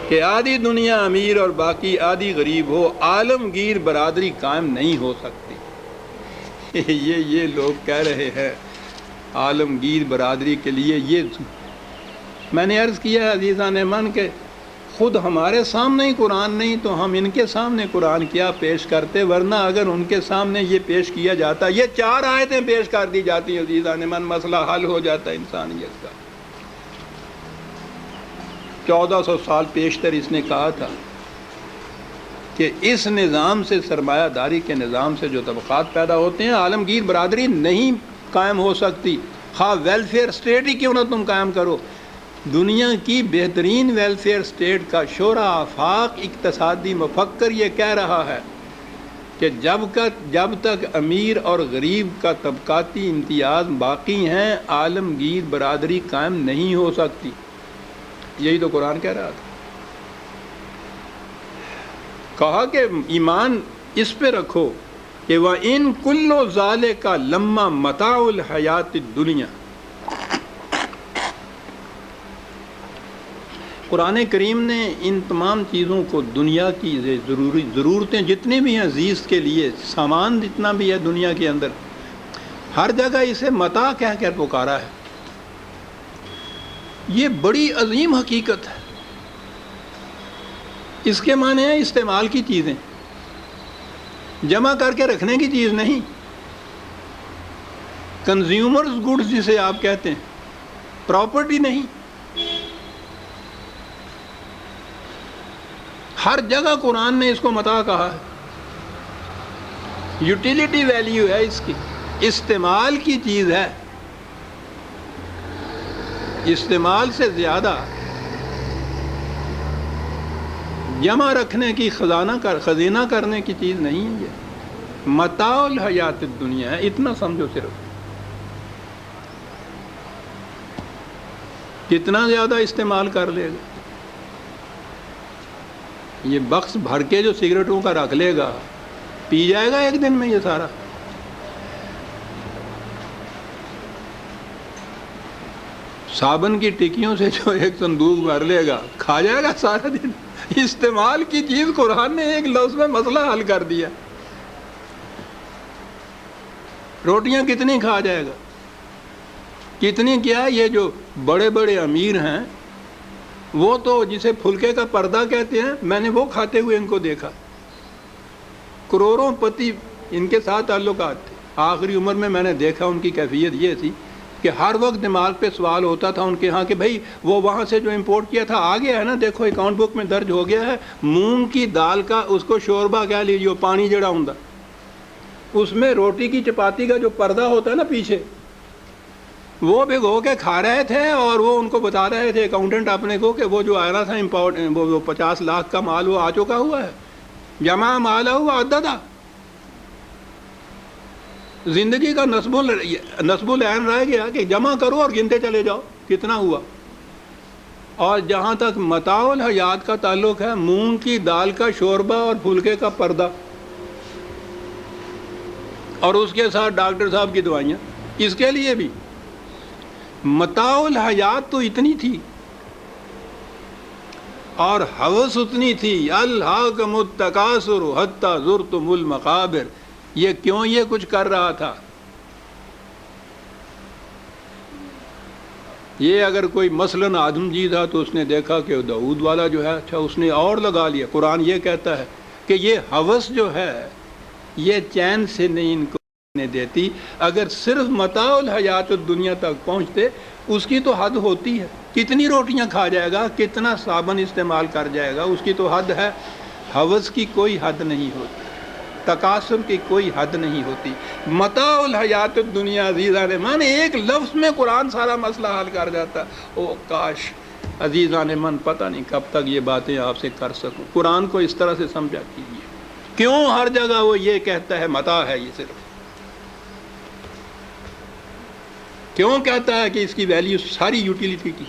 کہ آدھی دنیا امیر اور باقی آدھی غریب ہو، عالمگیر برادری قائم نہیں ہو سکتی۔ یہ لوگ کہہ رہے ہیں عالمگیر برادری کے لیے، یہ میں نے عرض کیا ہے عزیزان من کہ خود ہمارے سامنے ہی قرآن نہیں تو ہم ان کے سامنے قرآن کیا پیش کرتے، ورنہ اگر ان کے سامنے یہ پیش کیا جاتا، یہ 4 آیتیں پیش کر دی جاتی ہیں عزیزان من، مسئلہ حل ہو جاتا انسانیت کا۔ 1400 سال پیشتر اس نے کہا تھا کہ اس نظام سے، سرمایہ داری کے نظام سے جو طبقات پیدا ہوتے ہیں، عالمگیر برادری نہیں قائم ہو سکتی، خواہ ویلفیئر سٹیٹ ہی کیوں نہ تم قائم کرو۔ دنیا کی بہترین ویلفیئر سٹیٹ کا شورا آفاق اقتصادی مفکر یہ کہہ رہا ہے کہ جب تک امیر اور غریب کا طبقاتی امتیاز باقی ہیں، عالمگیر برادری قائم نہیں ہو سکتی۔ یہی تو قرآن کہہ رہا تھا، کہا کہ ایمان اس پہ رکھو کہ وَإِن كُلُّ ذَلِكَ لَمَّا مَتَاعُ الْحَيَاةِ الدُّنْيَا۔ قرآن کریم نے ان تمام چیزوں کو، دنیا کی ضرورتیں جتنی بھی ہیں زیست کے لیے، سامان جتنا بھی ہے دنیا کے اندر، ہر جگہ اسے متاع کہہ کر پکارا ہے۔ یہ بڑی عظیم حقیقت ہے، اس کے معنی ہے استعمال کی چیزیں، جمع کر کے رکھنے کی چیز نہیں، کنزیومرز گڈز جسے آپ کہتے ہیں، پراپرٹی نہیں۔ ہر جگہ قرآن نے اس کو متاع کہا ہے، یوٹیلیٹی ویلیو ہے اس کی، استعمال کی چیز ہے، استعمال سے زیادہ جمع رکھنے کی، خزینہ کرنے کی چیز نہیں ہے۔ یہ متاع الحیات الدنیا ہے، اتنا سمجھو صرف۔ کتنا زیادہ استعمال کر لے گا. یہ بکس بھر کے جو سگریٹوں کا رکھ لے گا، پی جائے گا ایک دن میں یہ سارا. صابن کی ٹکیوں سے جو ایک صندوق بھر لے گا، کھا جائے گا سارا دن. استعمال کی چیز قرآن نے ایک لفظ میں مسئلہ حل کر دیا. روٹیاں کتنی کھا جائے گا؟ کتنی کیا؟ یہ جو بڑے بڑے امیر ہیں وہ تو جسے پھلکے کا پردہ کہتے ہیں، میں نے وہ کھاتے ہوئے ان کو دیکھا. کروڑوں پتی ان کے ساتھ تعلقات تھے. آخری عمر میں نے دیکھا ان کی کیفیت یہ تھی کہ ہر وقت دماغ پہ سوال ہوتا تھا ان کے ہاں کہ بھائی وہ وہاں سے جو امپورٹ کیا تھا آ گیا ہے نا، دیکھو اکاؤنٹ بک میں درج ہو گیا ہے. مونگ کی دال کا اس کو شوربہ کہہ لیجیے، پانی جڑا ہوں، اس میں روٹی کی چپاتی کا جو پردہ ہوتا ہے نا پیچھے، وہ بھگو کے کھا رہے تھے. اور وہ ان کو بتا رہے تھے اکاؤنٹنٹ اپنے کو کہ وہ جو آ رہا تھا امپورٹ، وہ 50 لاکھ کا مال وہ آ چکا ہوا ہے، جمع مال ہوا عددہ. زندگی کا نصب العین رہ گیا کہ جمع کرو اور گنتے چلے جاؤ کتنا ہوا. اور جہاں تک متاع الحیات کا تعلق ہے، مونگ کی دال کا شوربہ اور پھلکے کا پردہ، اور اس کے ساتھ ڈاکٹر صاحب کی دوائیاں. اس کے لیے بھی متاع الحیات تو اتنی تھی اور ہوس اتنی تھی. الہاکم التکاثر حتی زرتم المقابر. یہ کیوں یہ کچھ کر رہا تھا؟ یہ اگر کوئی مثلاً آدم جی تھا تو اس نے دیکھا کہ داؤد والا جو ہے اچھا اس نے اور لگا لیا. قرآن یہ کہتا ہے کہ یہ ہوس جو ہے یہ چین سے نہیں ان کو دیتی. اگر صرف متاع الحیات الدنیا تک پہنچتے اس کی تو حد ہوتی ہے. کتنی روٹیاں کھا جائے گا، کتنا صابن استعمال کر جائے گا، اس کی تو حد ہے. ہوس کی کوئی حد نہیں ہوتی، تکاثر کی کوئی حد نہیں ہوتی. متاع الحیات الدنیا عزیزان من، ایک لفظ میں قرآن سارا مسئلہ حل کر جاتا. او کاش عزیزان من پتہ نہیں کب تک یہ باتیں آپ سے کر سکوں. قرآن کو اس طرح سے سمجھا کیجیے. کیوں ہر جگہ وہ یہ کہتا ہے متاع ہے، یہ صرف کیوں کہتا ہے کہ اس کی ویلیو ساری یوٹیلیٹی کی،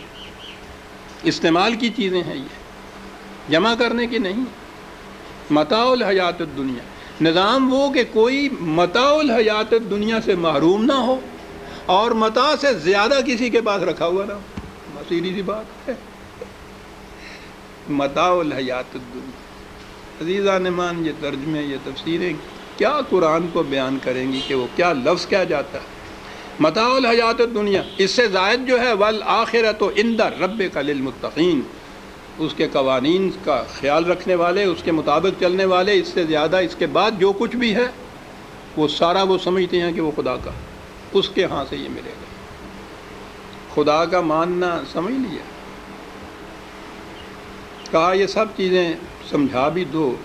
استعمال کی چیزیں ہیں، یہ جمع کرنے کی نہیں. متاع الحیات الدنیا، نظام وہ کہ کوئی متاع الحیات الدنیا سے محروم نہ ہو اور متاع سے زیادہ کسی کے پاس رکھا ہوا نہ ہو. بس سیدھی سی بات ہے. متاع الحیات الدنیا. عزیزان مان، یہ ترجمے، یہ تفسیریں کیا قرآن کو بیان کریں گی کہ وہ کیا لفظ کیا جاتا ہے. متاع الحیات الدنیا، اس سے زائد جو ہے والآخرۃ عند ربک للمتقین، اس کے قوانین کا خیال رکھنے والے، اس کے مطابق چلنے والے. اس سے زیادہ اس کے بعد جو کچھ بھی ہے وہ سارا وہ سمجھتے ہیں کہ وہ خدا کا، اس کے ہاں سے یہ ملے گا. خدا کا ماننا سمجھ لیا. کہا یہ سب چیزیں سمجھا بھی دو،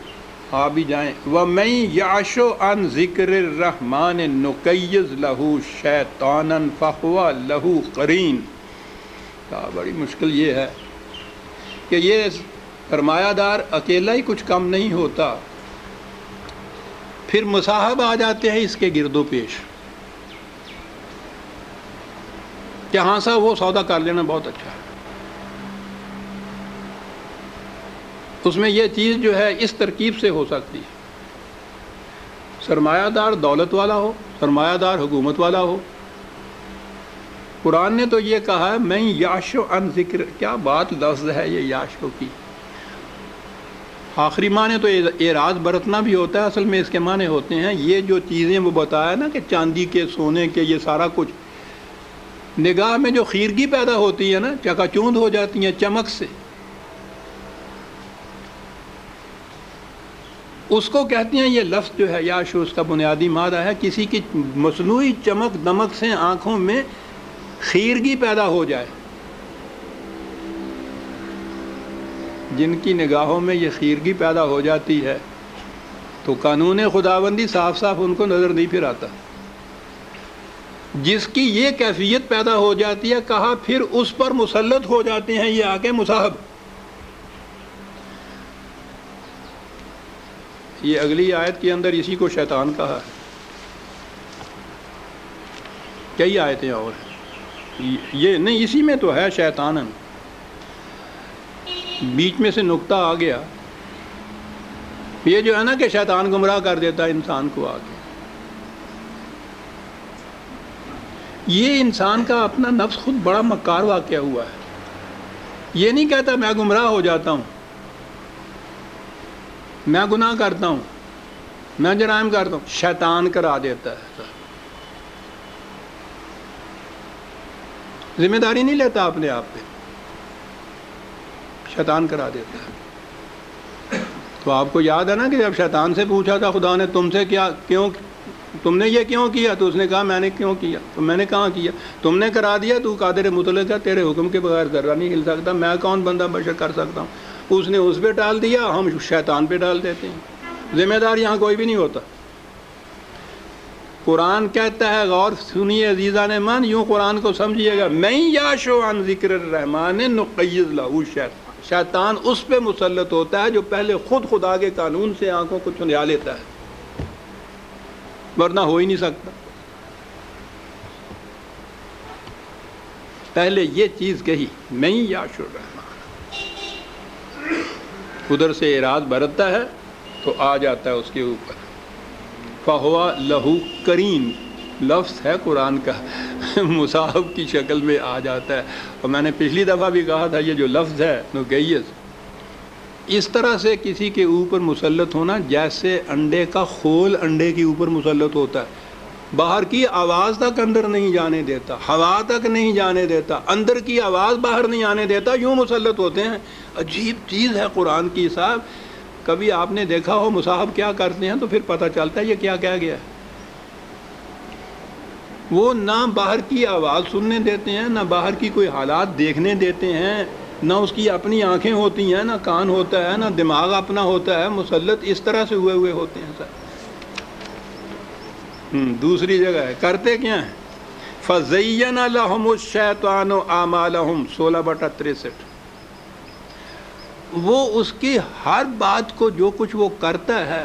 آ بھی جائیں. وَمَن يَعْشُ عَن ذِكْرِ الرَّحْمَنِ نُقَيِّضْ لَهُ شَيْطَانًا فَهُوَ لَهُ قَرِينٌ. کہا بڑی مشکل یہ ہے کہ یہ سرمایہ دار اکیلا ہی کچھ کم نہیں ہوتا، پھر مصاحب آ جاتے ہیں اس کے گرد و پیش کہ ہاں سا وہ سودا کر لینا بہت اچھا ہے. اس میں یہ چیز جو ہے اس ترکیب سے ہو سکتی ہے. سرمایہ دار دولت والا ہو، سرمایہ دار حکومت والا ہو. قرآن نے تو یہ کہا ہے میں یاشو عن ذکر. کیا بات لفظ ہے یہ یاشو کی. آخری معنی تو اعراض برتنا بھی ہوتا ہے، اصل میں اس کے معنی ہوتے ہیں یہ جو چیزیں وہ بتایا نا کہ چاندی کے، سونے کے، یہ سارا کچھ نگاہ میں جو خیرگی پیدا ہوتی ہے نا، چکا چوند ہو جاتی ہیں چمک سے، اس کو کہتے ہیں. یہ لفظ جو ہے یاشو، اس کا بنیادی مادہ ہے کسی کی مصنوعی چمک دمک سے آنکھوں میں خیرگی پیدا ہو جائے. جن کی نگاہوں میں یہ خیرگی پیدا ہو جاتی ہے تو قانون خداوندی صاف صاف ان کو نظر نہیں پھر آتا. جس کی یہ کیفیت پیدا ہو جاتی ہے، کہا پھر اس پر مسلط ہو جاتے ہیں یہ آ کے مصاحب. یہ اگلی آیت کے اندر اسی کو شیطان کہا ہے. کئی آیتیں اور ہیں. یہ نہیں، اسی میں تو ہے شیطانن، بیچ میں سے نقطہ آ گیا، یہ جو ہے نا کہ شیطان گمراہ کر دیتا ہے انسان کو آگے. یہ انسان کا اپنا نفس خود بڑا مکار واقعہ ہوا ہے. یہ نہیں کہتا میں گمراہ ہو جاتا ہوں، میں گناہ کرتا ہوں، میں جرائم کرتا ہوں، شیطان کرا دیتا ہے. ذمہ داری نہیں لیتا اپنے آپ پہ، شیطان کرا دیتا ہے. تو آپ کو یاد ہے نا کہ جب شیطان سے پوچھا تھا خدا نے تم سے کیوں تم نے یہ کیوں کیا، تو اس نے کہا میں نے کیوں کیا، تو میں نے کہاں کیا، تم نے کرا دیا، تو قادر مطلق ہے، تیرے حکم کے بغیر ذرہ نہیں ہل سکتا، میں کون بندہ بشر کر سکتا ہوں. اس نے اس پہ ڈال دیا، ہم شیطان پہ ڈال دیتے ہیں. ذمہ دار یہاں کوئی بھی نہیں ہوتا. قرآن کہتا ہے، غور سنیے عزیزان من، یوں قرآن کو سمجھیے گا، میں یاشو عن ذکر الرحمن نقیض لہ شیطان. شیطان اس پہ مسلط ہوتا ہے جو پہلے خود خدا کے قانون سے آنکھوں کو چنیا لیتا ہے، ورنہ ہو ہی نہیں سکتا. پہلے یہ چیز کہی، میں یاشو الرحمن، ادھر سے اراد برتتا ہے تو آ جاتا ہے اس کے اوپر. فہوا لہو کریم لفظ ہے قرآن کا، مصاحب کی شکل میں آ جاتا ہے. اور میں نے پچھلی دفعہ بھی کہا تھا، یہ جو لفظ ہے نقیض، اس طرح سے کسی کے اوپر مسلط ہونا جیسے انڈے کا خول انڈے کے اوپر مسلط ہوتا ہے، باہر کی آواز تک اندر نہیں جانے دیتا، ہوا تک نہیں جانے دیتا، اندر کی آواز باہر نہیں آنے دیتا، یوں مسلط ہوتے ہیں. عجیب چیز ہے قرآن کی صاحب. کبھی آپ نے دیکھا ہو مصاحب کیا کرتے ہیں تو پھر پتہ چلتا ہے یہ کیا کہہ گیا ہے. وہ نہ باہر کی آواز سننے دیتے ہیں، نہ باہر کی کوئی حالات دیکھنے دیتے ہیں، نہ اس کی اپنی آنکھیں ہوتی ہیں، نہ کان ہوتا ہے، نہ دماغ اپنا ہوتا ہے. مسلط اس طرح سے ہوئے ہوتے ہیں سر. دوسری جگہ ہے، کرتے کیا ہیں؟ فَزَيَّنَ لَهُمُ الشَّيْطَانُ أَعْمَالَهُمْ 16/63. وہ اس کی ہر بات کو جو کچھ وہ کرتا ہے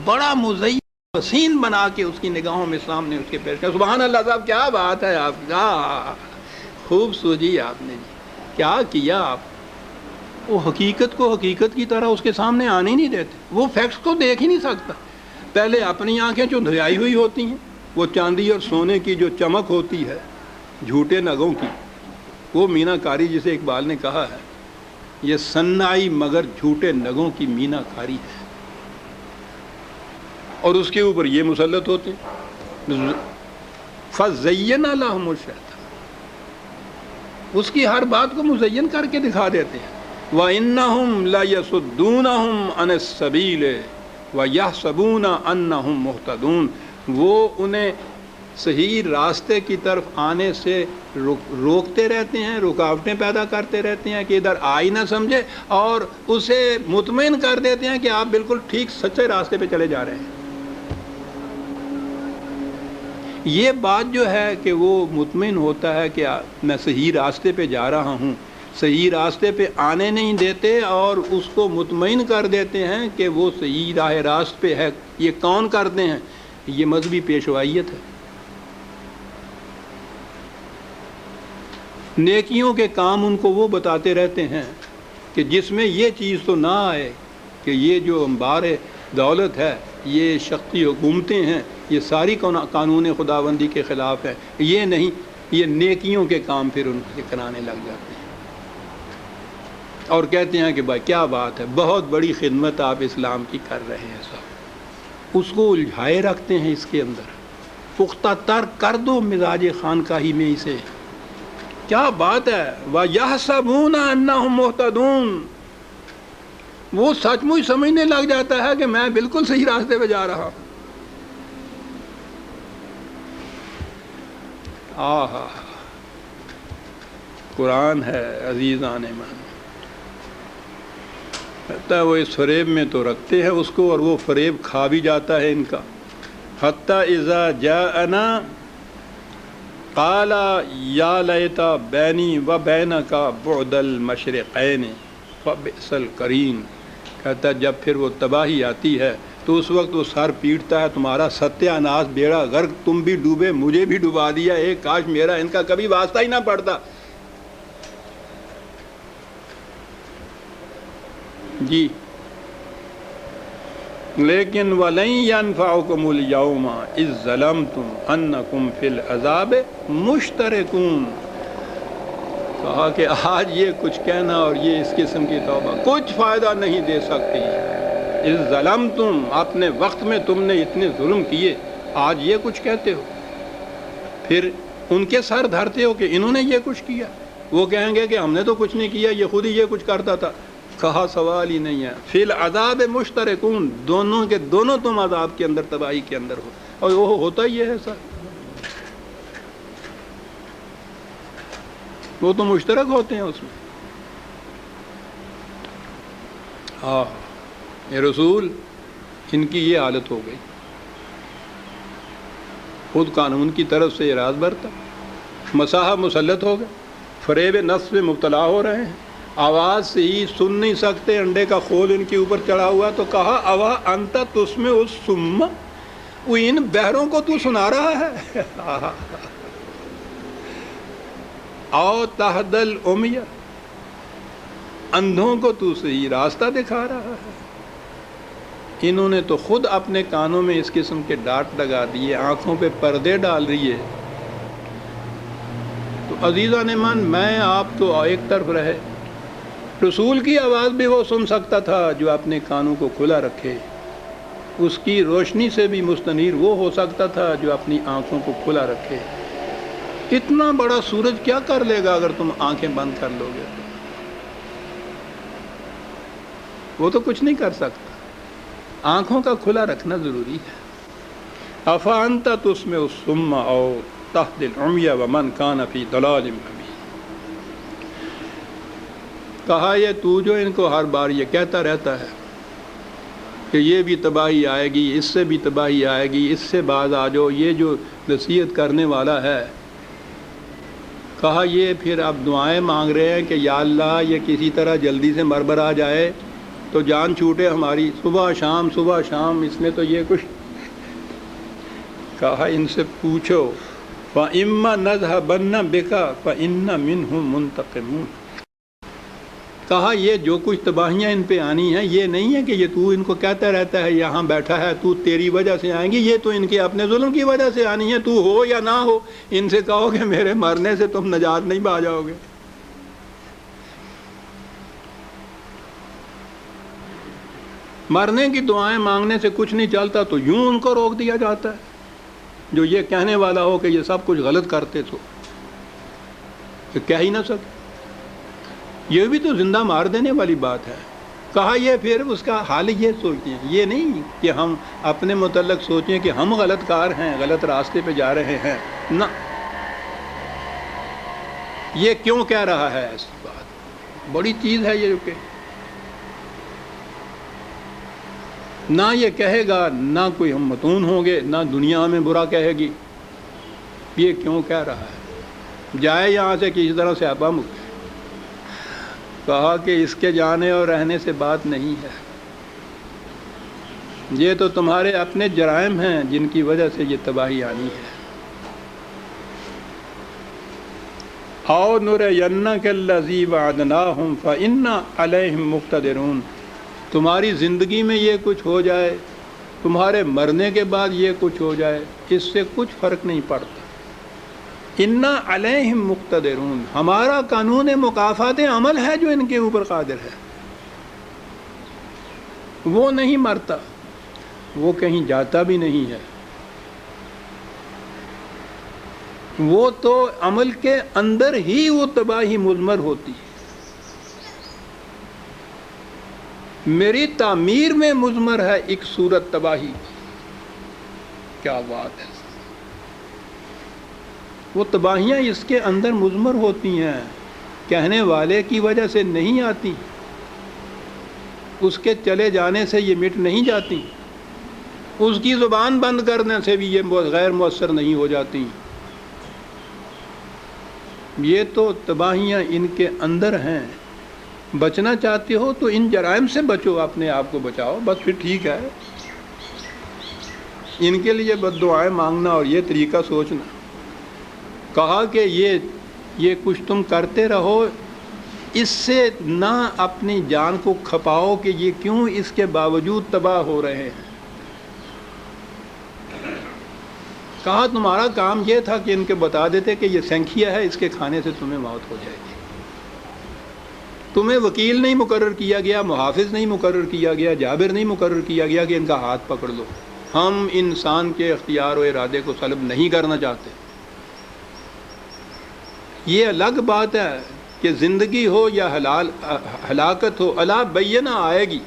بڑا مزین حسین بنا کے اس کی نگاہوں میں سامنے اس کے پیش کر. سبحان اللہ صاحب، کیا بات ہے آپ کا، خوب سوجی آپ نے جی، کیا کیا آپ. وہ حقیقت کو حقیقت کی طرح اس کے سامنے آنے ہی نہیں دیتے، وہ فیکٹس کو دیکھ ہی نہیں سکتا. پہلے اپنی آنکھیں جو دھیائی ہوئی ہوتی ہیں، وہ چاندی اور سونے کی جو چمک ہوتی ہے جھوٹے نگوں کی، وہ مینا کاری جسے اقبال نے کہا ہے، یہ سنائی مگر جھوٹے نگوں کی مینا کاری ہے. اور اس کے اوپر یہ مسلط ہوتے ہیں. فَزَيَّنَ لَهُمُ الشَّيْطَانُ، اس کی ہر بات کو مزین کر کے دکھا دیتے ہیں. وَإِنَّهُمْ لَيَصُدُّونَهُمْ عَنِ السَّبِيلِ وَيَحْسَبُونَ أَنَّهُمْ مُهْتَدُونَ. وہ انہیں صحیح راستے کی طرف آنے سے روکتے رہتے ہیں، رکاوٹیں پیدا کرتے رہتے ہیں کہ ادھر آئی نہ سمجھے، اور اسے مطمئن کر دیتے ہیں کہ آپ بالکل ٹھیک سچے راستے پہ چلے جا رہے ہیں. یہ بات جو ہے کہ وہ مطمئن ہوتا ہے کہ میں صحیح راستے پہ جا رہا ہوں، صحیح راستے پہ آنے نہیں دیتے اور اس کو مطمئن کر دیتے ہیں کہ وہ صحیح راہ راست پہ ہے. یہ کون کرتے ہیں؟ یہ مذہبی پیشوائیت ہے. نیکیوں کے کام ان کو وہ بتاتے رہتے ہیں کہ جس میں یہ چیز تو نہ آئے کہ یہ جو انبار دولت ہے، یہ شخصی حکومتیں ہیں، یہ ساری قانون خداوندی کے خلاف ہے. یہ نہیں، یہ نیکیوں کے کام پھر ان کو کرانے لگ جاتے ہیں اور کہتے ہیں کہ بھائی کیا بات ہے، بہت بڑی خدمت آپ اسلام کی کر رہے ہیں. صاحب اس کو الجھائے رکھتے ہیں، اس کے اندر پختہ تر کر دو مزاج خانقاہی میں اسے. کیا بات ہے. وَيَحْسَبُونَ أَنَّهُمْ مُهْتَدُونَ. وہ سچ مچ سمجھنے لگ جاتا ہے کہ میں بالکل صحیح راستے پہ جا رہا ہوں. آہا، قرآن ہے عزیزان من. کہتا ہے وہ اس فریب میں تو رکھتے ہیں اس کو، اور وہ فریب کھا بھی جاتا ہے ان کا. حتی اذا جاءنا قال یا لیت بینی و بینک بعد المشرقین فبئس القرین. کہتا ہے جب پھر وہ تباہی آتی ہے تو اس وقت وہ سر پیٹتا ہے تمہارا ستیہ ناش بیڑا غرق، تم بھی ڈوبے مجھے بھی ڈبا دیا، ایک کاش میرا ان کا کبھی واسطہ ہی نہ پڑتا. جی لیکن وَلَن يَنفَعُكُمُ الْيَوْمَ إِذ ظَّلَمْتُمْ أَنَّكُمْ فِي الْعَذَابِ مُشْتَرِكُونَ. کہا کہ آج یہ کچھ کہنا اور یہ اس قسم کی توبہ کچھ فائدہ نہیں دے سکتی. اِذ ظَّلَمْتُمْ، اپنے وقت میں تم نے اتنے ظلم کیے، آج یہ کچھ کہتے ہو، پھر ان کے سر دھرتے ہو کہ انہوں نے یہ کچھ کیا. وہ کہیں گے کہ ہم نے تو کچھ نہیں کیا، یہ خود ہی یہ کچھ کرتا تھا. کہا سوال ہی نہیں ہے. فی العذاب مشترکون، دونوں کے دونوں تم عذاب کے اندر، تباہی کے اندر ہو. اور وہ ہوتا ہی ہے سر، وہ تو مشترک ہوتے ہیں اس میں. یہ رسول ان کی یہ حالت ہو گئی، خود قانون کی طرف سے اعراض برتا، مساحب مسلط ہو گئے، فریب نفس میں مبتلا ہو رہے ہیں، آواز سے ہی سن نہیں سکتے، انڈے کا خول ان کے اوپر چڑھا ہوا. تو کہا اوا انت تسمع الصم، وہ ان بہروں کو تو سنا رہا ہے. او تہدی العمی، اندھوں کو تو صحیح راستہ دکھا رہا ہے. انہوں نے تو خود اپنے کانوں میں اس قسم کے ڈانٹ لگا دیے، آنکھوں پہ پردے ڈال دیے. تو عزیزان ایمان، میں آپ تو ایک طرف رہے، رسول کی آواز بھی وہ سن سکتا تھا جو اپنے کانوں کو کھلا رکھے، اس کی روشنی سے بھی مستنیر وہ ہو سکتا تھا جو اپنی آنکھوں کو کھلا رکھے. اتنا بڑا سورج کیا کر لے گا اگر تم آنکھیں بند کر لو گے تو؟ وہ تو کچھ نہیں کر سکتا. آنکھوں کا کھلا رکھنا ضروری ہے. افانت تسمع الصم او تهدی العمی ومن کان فی ضلال مبین. کہا یہ تو جو ان کو ہر بار یہ کہتا رہتا ہے کہ یہ بھی تباہی آئے گی، اس سے بھی تباہی آئے گی، اس سے باز آ جاؤ، یہ جو نصیحت کرنے والا ہے، کہا یہ پھر اب دعائیں مانگ رہے ہیں کہ یا اللہ یہ کسی طرح جلدی سے مربر آ جائے تو جان چھوٹے ہماری، صبح شام صبح شام اس نے تو یہ کچھ کہا. ان سے پوچھو فَإِمَّا نَذْهَبَنَّ بِكَ فَإِنَّ مِنْهُمْ مُنْتَقِمُونَ. کہا یہ جو کچھ تباہیاں ان پہ آنی ہیں، یہ نہیں ہے کہ یہ تو ان کو کہتا رہتا ہے یہاں بیٹھا ہے تو تیری وجہ سے آئیں گی، یہ تو ان کے اپنے ظلم کی وجہ سے آنی ہے، تو ہو یا نہ ہو. ان سے کہو کہ میرے مرنے سے تم نجات نہیں پا جاؤ گے. مرنے کی دعائیں مانگنے سے کچھ نہیں چلتا تو یوں ان کو روک دیا جاتا ہے. جو یہ کہنے والا ہو کہ یہ سب کچھ غلط کرتے تو یہ کہہ ہی نہ سکے. یہ بھی تو زندہ مار دینے والی بات ہے. کہا یہ پھر اس کا حال یہ سوچیں، یہ نہیں کہ ہم اپنے متعلق سوچیں کہ ہم غلط کار ہیں، غلط راستے پہ جا رہے ہیں، نہ. یہ کیوں کہہ رہا ہے ایسی بات؟ بڑی چیز ہے یہ کہ نہ یہ کہے گا، نہ کوئی ہم متون ہوں گے، نہ دنیا میں برا کہے گی. یہ کیوں کہہ رہا ہے؟ جائے یہاں سے کسی طرح سے آپا مک. کہا کہ اس کے جانے اور رہنے سے بات نہیں ہے، یہ تو تمہارے اپنے جرائم ہیں جن کی وجہ سے یہ تباہی آنی ہے. او نُرِيَنَّكَ الَّذِي وَعَدْنَاهُمْ فَإِنَّا عَلَيْهِمْ مُقْتَدِرُونَ. تمہاری زندگی میں یہ کچھ ہو جائے، تمہارے مرنے کے بعد یہ کچھ ہو جائے، اس سے کچھ فرق نہیں پڑتا. انا علیہم مقتدرون، ہمارا قانون مکافات عمل ہے جو ان کے اوپر قادر ہے. وہ نہیں مرتا، وہ کہیں جاتا بھی نہیں ہے، وہ تو عمل کے اندر ہی وہ تباہی مضمر ہوتی ہے. میری تعمیر میں مضمر ہے ایک صورت تباہی. کیا بات ہے! وہ تباہیاں اس کے اندر مضمر ہوتی ہیں، کہنے والے کی وجہ سے نہیں آتی، اس کے چلے جانے سے یہ مٹ نہیں جاتی، اس کی زبان بند کرنے سے بھی یہ غیر مؤثر نہیں ہو جاتی. یہ تو تباہیاں ان کے اندر ہیں. بچنا چاہتے ہو تو ان جرائم سے بچو، اپنے آپ کو بچاؤ، بس پھر ٹھیک ہے. ان کے لیے بد دعائیں مانگنا اور یہ طریقہ سوچنا. کہا کہ یہ کچھ تم کرتے رہو، اس سے نہ اپنی جان کو کھپاؤ کہ یہ کیوں اس کے باوجود تباہ ہو رہے ہیں. کہا تمہارا کام یہ تھا کہ ان کے بتا دیتے کہ یہ سنکھیا ہے، اس کے کھانے سے تمہیں موت ہو جائے گی. تمہیں وکیل نہیں مقرر کیا گیا، محافظ نہیں مقرر کیا گیا، جابر نہیں مقرر کیا گیا کہ ان کا ہاتھ پکڑ لو. ہم انسان کے اختیار و ارادے کو سلب نہیں کرنا چاہتے. یہ الگ بات ہے کہ زندگی ہو یا ہلاکت ہو، الا بینہ آئے گی،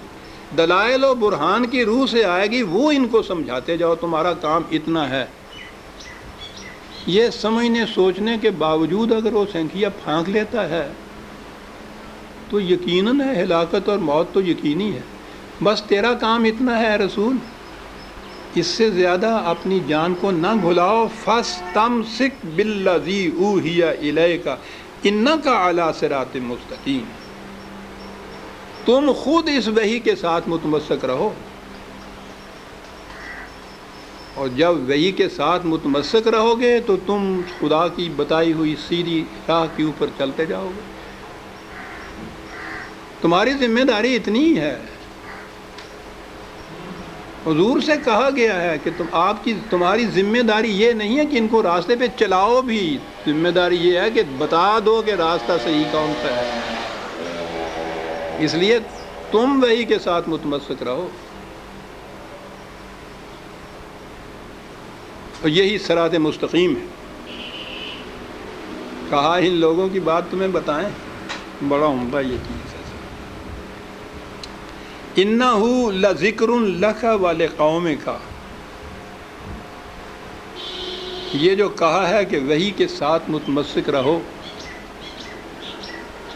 دلائل و برہان کی روح سے آئے گی، وہ ان کو سمجھاتے جاؤ تمہارا کام اتنا ہے. یہ سمجھنے سوچنے کے باوجود اگر وہ سنکھیا پھانک لیتا ہے تو یقیناً ہے ہلاکت اور موت تو یقینی ہے. بس تیرا کام اتنا ہے رسول، اس سے زیادہ اپنی جان کو نہ بھلاؤ. فاستمسک بالذی اوحی الیک انک علی صراط مستقیم. تم خود اس وحی کے ساتھ متمسک رہو، اور جب وحی کے ساتھ متمسک رہو گے تو تم خدا کی بتائی ہوئی سیدھی راہ کے اوپر چلتے جاؤ گے. تمہاری ذمہ داری اتنی ہی ہے. حضور سے کہا گیا ہے کہ تمہاری ذمہ داری یہ نہیں ہے کہ ان کو راستے پہ چلاؤ بھی، ذمہ داری یہ ہے کہ بتا دو کہ راستہ صحیح کون سا ہے. اس لیے تم وحی کے ساتھ متمسک رہو، اور یہی صراط مستقیم ہے. کہا ان لوگوں کی بات تمہیں بتائیں، بڑا عمدہ یہ چیز ہے. اِنَّهُ لَذِكْرٌ لَكَ وَلِقَوْمِكَ. یہ جو کہا ہے کہ وحی کے ساتھ متمسک رہو،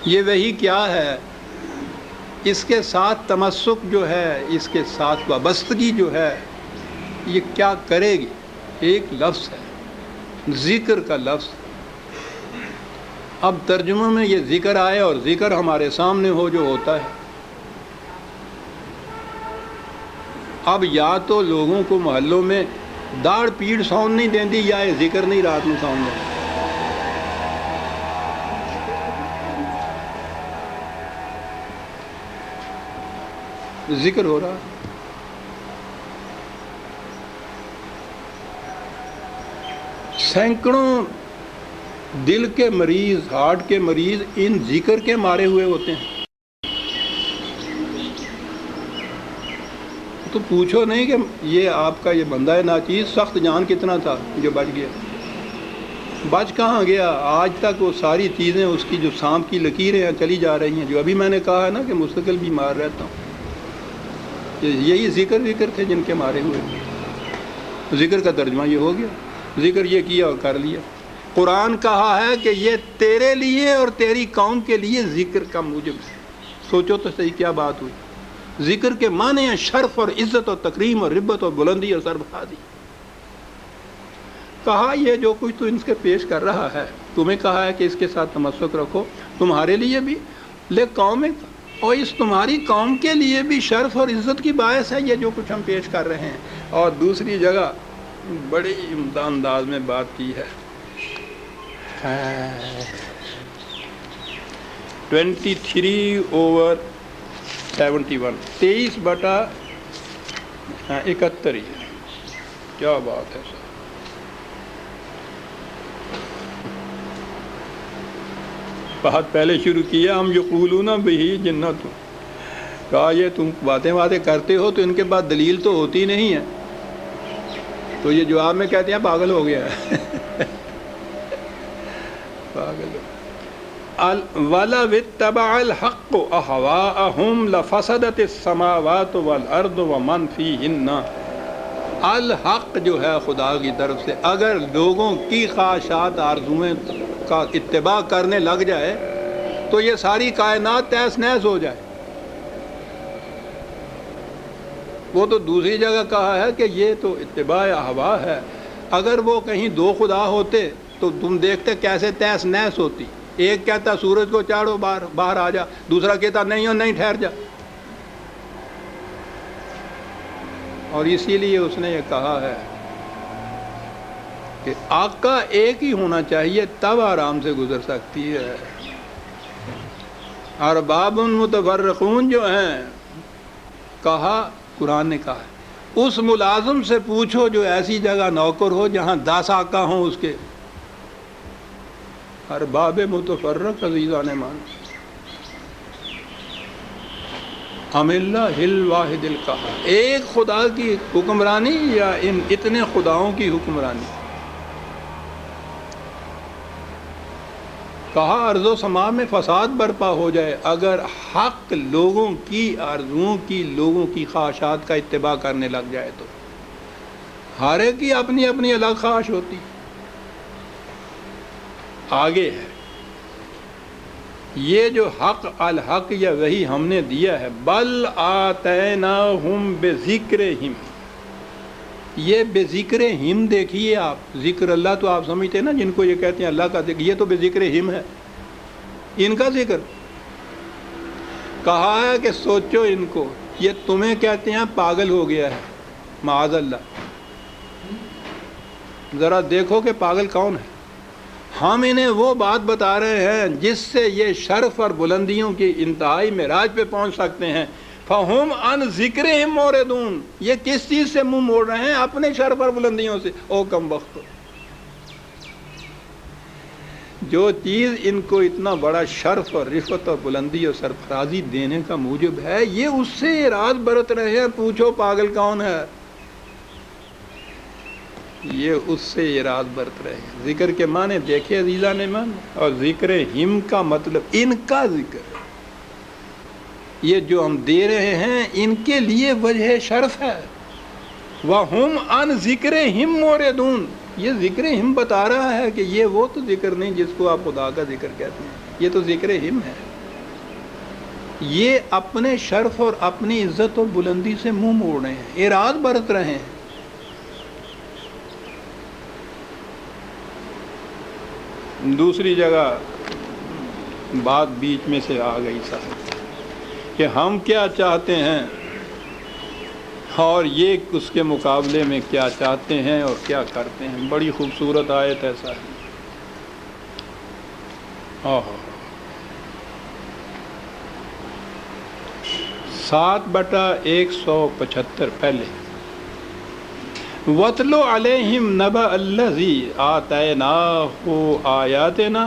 یہ وحی کیا ہے؟ اس کے ساتھ تمسک جو ہے، اس کے ساتھ وابستگی جو ہے، یہ کیا کرے گی؟ ایک لفظ ہے، ذکر کا لفظ. اب ترجمہ میں یہ ذکر آئے اور ذکر ہمارے سامنے ہو جو ہوتا ہے. اب یا تو لوگوں کو محلوں میں داڑھ پیڑ ساؤنڈ نہیں دیندی، یا یہ ذکر نہیں رات میں ساؤنڈ دیندی. ذکر ہو رہا. سینکڑوں دل کے مریض، ہارٹ کے مریض ان ذکر کے مارے ہوئے ہوتے ہیں. تو پوچھو نہیں کہ یہ آپ کا یہ بندہ ناچیز سخت جان کتنا تھا جو بچ گیا. بچ کہاں گیا؟ آج تک وہ ساری چیزیں اس کی جو سانپ کی لکیریں ہیں چلی جا رہی ہیں. جو ابھی میں نے کہا ہے نا کہ مستقل بیمار رہتا ہوں، یہی ذکر تھے جن کے مارے ہوئے. ذکر کا ترجمہ یہ ہو گیا، ذکر یہ کیا اور کر لیا. قرآن کہا ہے کہ یہ تیرے لیے اور تیری قوم کے لیے ذکر کا موجب ہے. سوچو تو صحیح کیا بات ہوئی. ذکر کے معنی ہیں شرف اور عزت اور تکریم اور ربت اور بلندی اور سربلندی. کہا یہ جو کچھ تو ان سے پیش کر رہا ہے، تمہیں کہا ہے کہ اس کے ساتھ تمسک رکھو، تمہارے لیے بھی لے قوم، اور اس تمہاری قوم کے لیے بھی شرف اور عزت کی باعث ہے یہ جو کچھ ہم پیش کر رہے ہیں. اور دوسری جگہ بڑی عمدہ انداز میں بات کی ہے. 23/71 23/71 ہی ہے. کیا بات ہے سر. بات پہلے شروع کیا ہم یقولون بہی جنت. کہا یہ تم باتیں کرتے ہو تو ان کے بعد دلیل تو ہوتی نہیں ہے، تو یہ جواب میں کہتے ہیں پاگل ہو گیا ہے. پاگل. وَلَوِ اتَّبَعَ الْحَقُّ أَهْوَاءَهُمْ لَفَسَدَتِ السَّمَاوَاتُ وَالْأَرْضُ وَمَنْ فِيهِنَّ. الحق جو ہے خدا کی طرف سے، اگر لوگوں کی خواہشات آرزویں کا اتباع کرنے لگ جائے تو یہ ساری کائنات تہس نہس ہو جائے. وہ تو دوسری جگہ کہا ہے کہ یہ تو اتباع ہوا ہے. اگر وہ کہیں دو خدا ہوتے تو تم دیکھتے کیسے تہس نہس ہوتی. ایک کہتا سورج کو چاڑو باہر آ جا، دوسرا کہتا نہیں ہو نہیں ٹھہر جا. اور اسی لیے اس نے یہ کہا ہے کہ آقا ایک ہی ہونا چاہیے تب آرام سے گزر سکتی ہے. ارباب متفرقون جو ہیں، کہا قرآن نے کہا ہے اس ملازم سے پوچھو جو ایسی جگہ نوکر ہو جہاں 10 آقا ہوں اس کے. ارباب متفرق عزیزان مان، ام اللہ الواحد القہار، ایک خدا کی حکمرانی یا ان اتنے خداؤں کی حکمرانی. کہا ارض و سما میں فساد برپا ہو جائے اگر حق لوگوں کی آرزوؤں کی، لوگوں کی خواہشات کا اتباع کرنے لگ جائے تو. ہر ایک کی اپنی اپنی الگ خواہش ہوتی. آگے ہے یہ جو حق الحق یا وہی ہم نے دیا ہے، بل آتیناہم بذکرہم، یہ بے ذکر ہم دیکھیے آپ. ذکر اللہ تو آپ سمجھتے ہیں نا، جن کو یہ کہتے ہیں اللہ کا ذکر، یہ تو بے ذکر ہم ہے، ان کا ذکر. کہا ہے کہ سوچو ان کو، یہ تمہیں کہتے ہیں پاگل ہو گیا ہے، معاذ اللہ. ذرا دیکھو کہ پاگل کون ہے. ہم انہیں وہ بات بتا رہے ہیں جس سے یہ شرف اور بلندیوں کی انتہائی معراج پہ پہنچ سکتے ہیں. فہم ان ذکرہم موردون، یہ کس چیز سے منہ موڑ رہے ہیں؟ اپنے شرف اور بلندیوں سے. او کم وقت، جو چیز ان کو اتنا بڑا شرف اور رفعت اور بلندی اور سرفرازی دینے کا موجب ہے، یہ اس سے اعراض برت رہے ہیں. پوچھو پاگل کون ہے؟ یہ اس سے اعراض برت رہے ہیں. ذکر کے معنی دیکھے عزیزان ایمان، اور ذکر ہم کا مطلب ان کا ذکر. یہ جو ہم دے رہے ہیں ان کے لیے وجہ شرف ہے. وَهُمْ عَنْ ذِكْرِهِمْ مُعْرِضُونَ، یہ ذکر ہم بتا رہا ہے کہ یہ وہ تو ذکر نہیں جس کو آپ خدا کا ذکر کہتے ہیں، یہ تو ذکر ہم ہے. یہ اپنے شرف اور اپنی عزت اور بلندی سے منہ موڑ رہے ہیں، اعراض برت رہے ہیں. دوسری جگہ بات بیچ میں سے آ گئی صاحب کہ ہم کیا چاہتے ہیں اور یہ اس کے مقابلے میں کیا چاہتے ہیں اور کیا کرتے ہیں. بڑی خوبصورت آیت ہے صاحب. 7/175 پہلے وَاتْلُ عَلَيْهِمْ نَبَأَ الَّذِي آتَيْنَاهُ آيَاتِنَا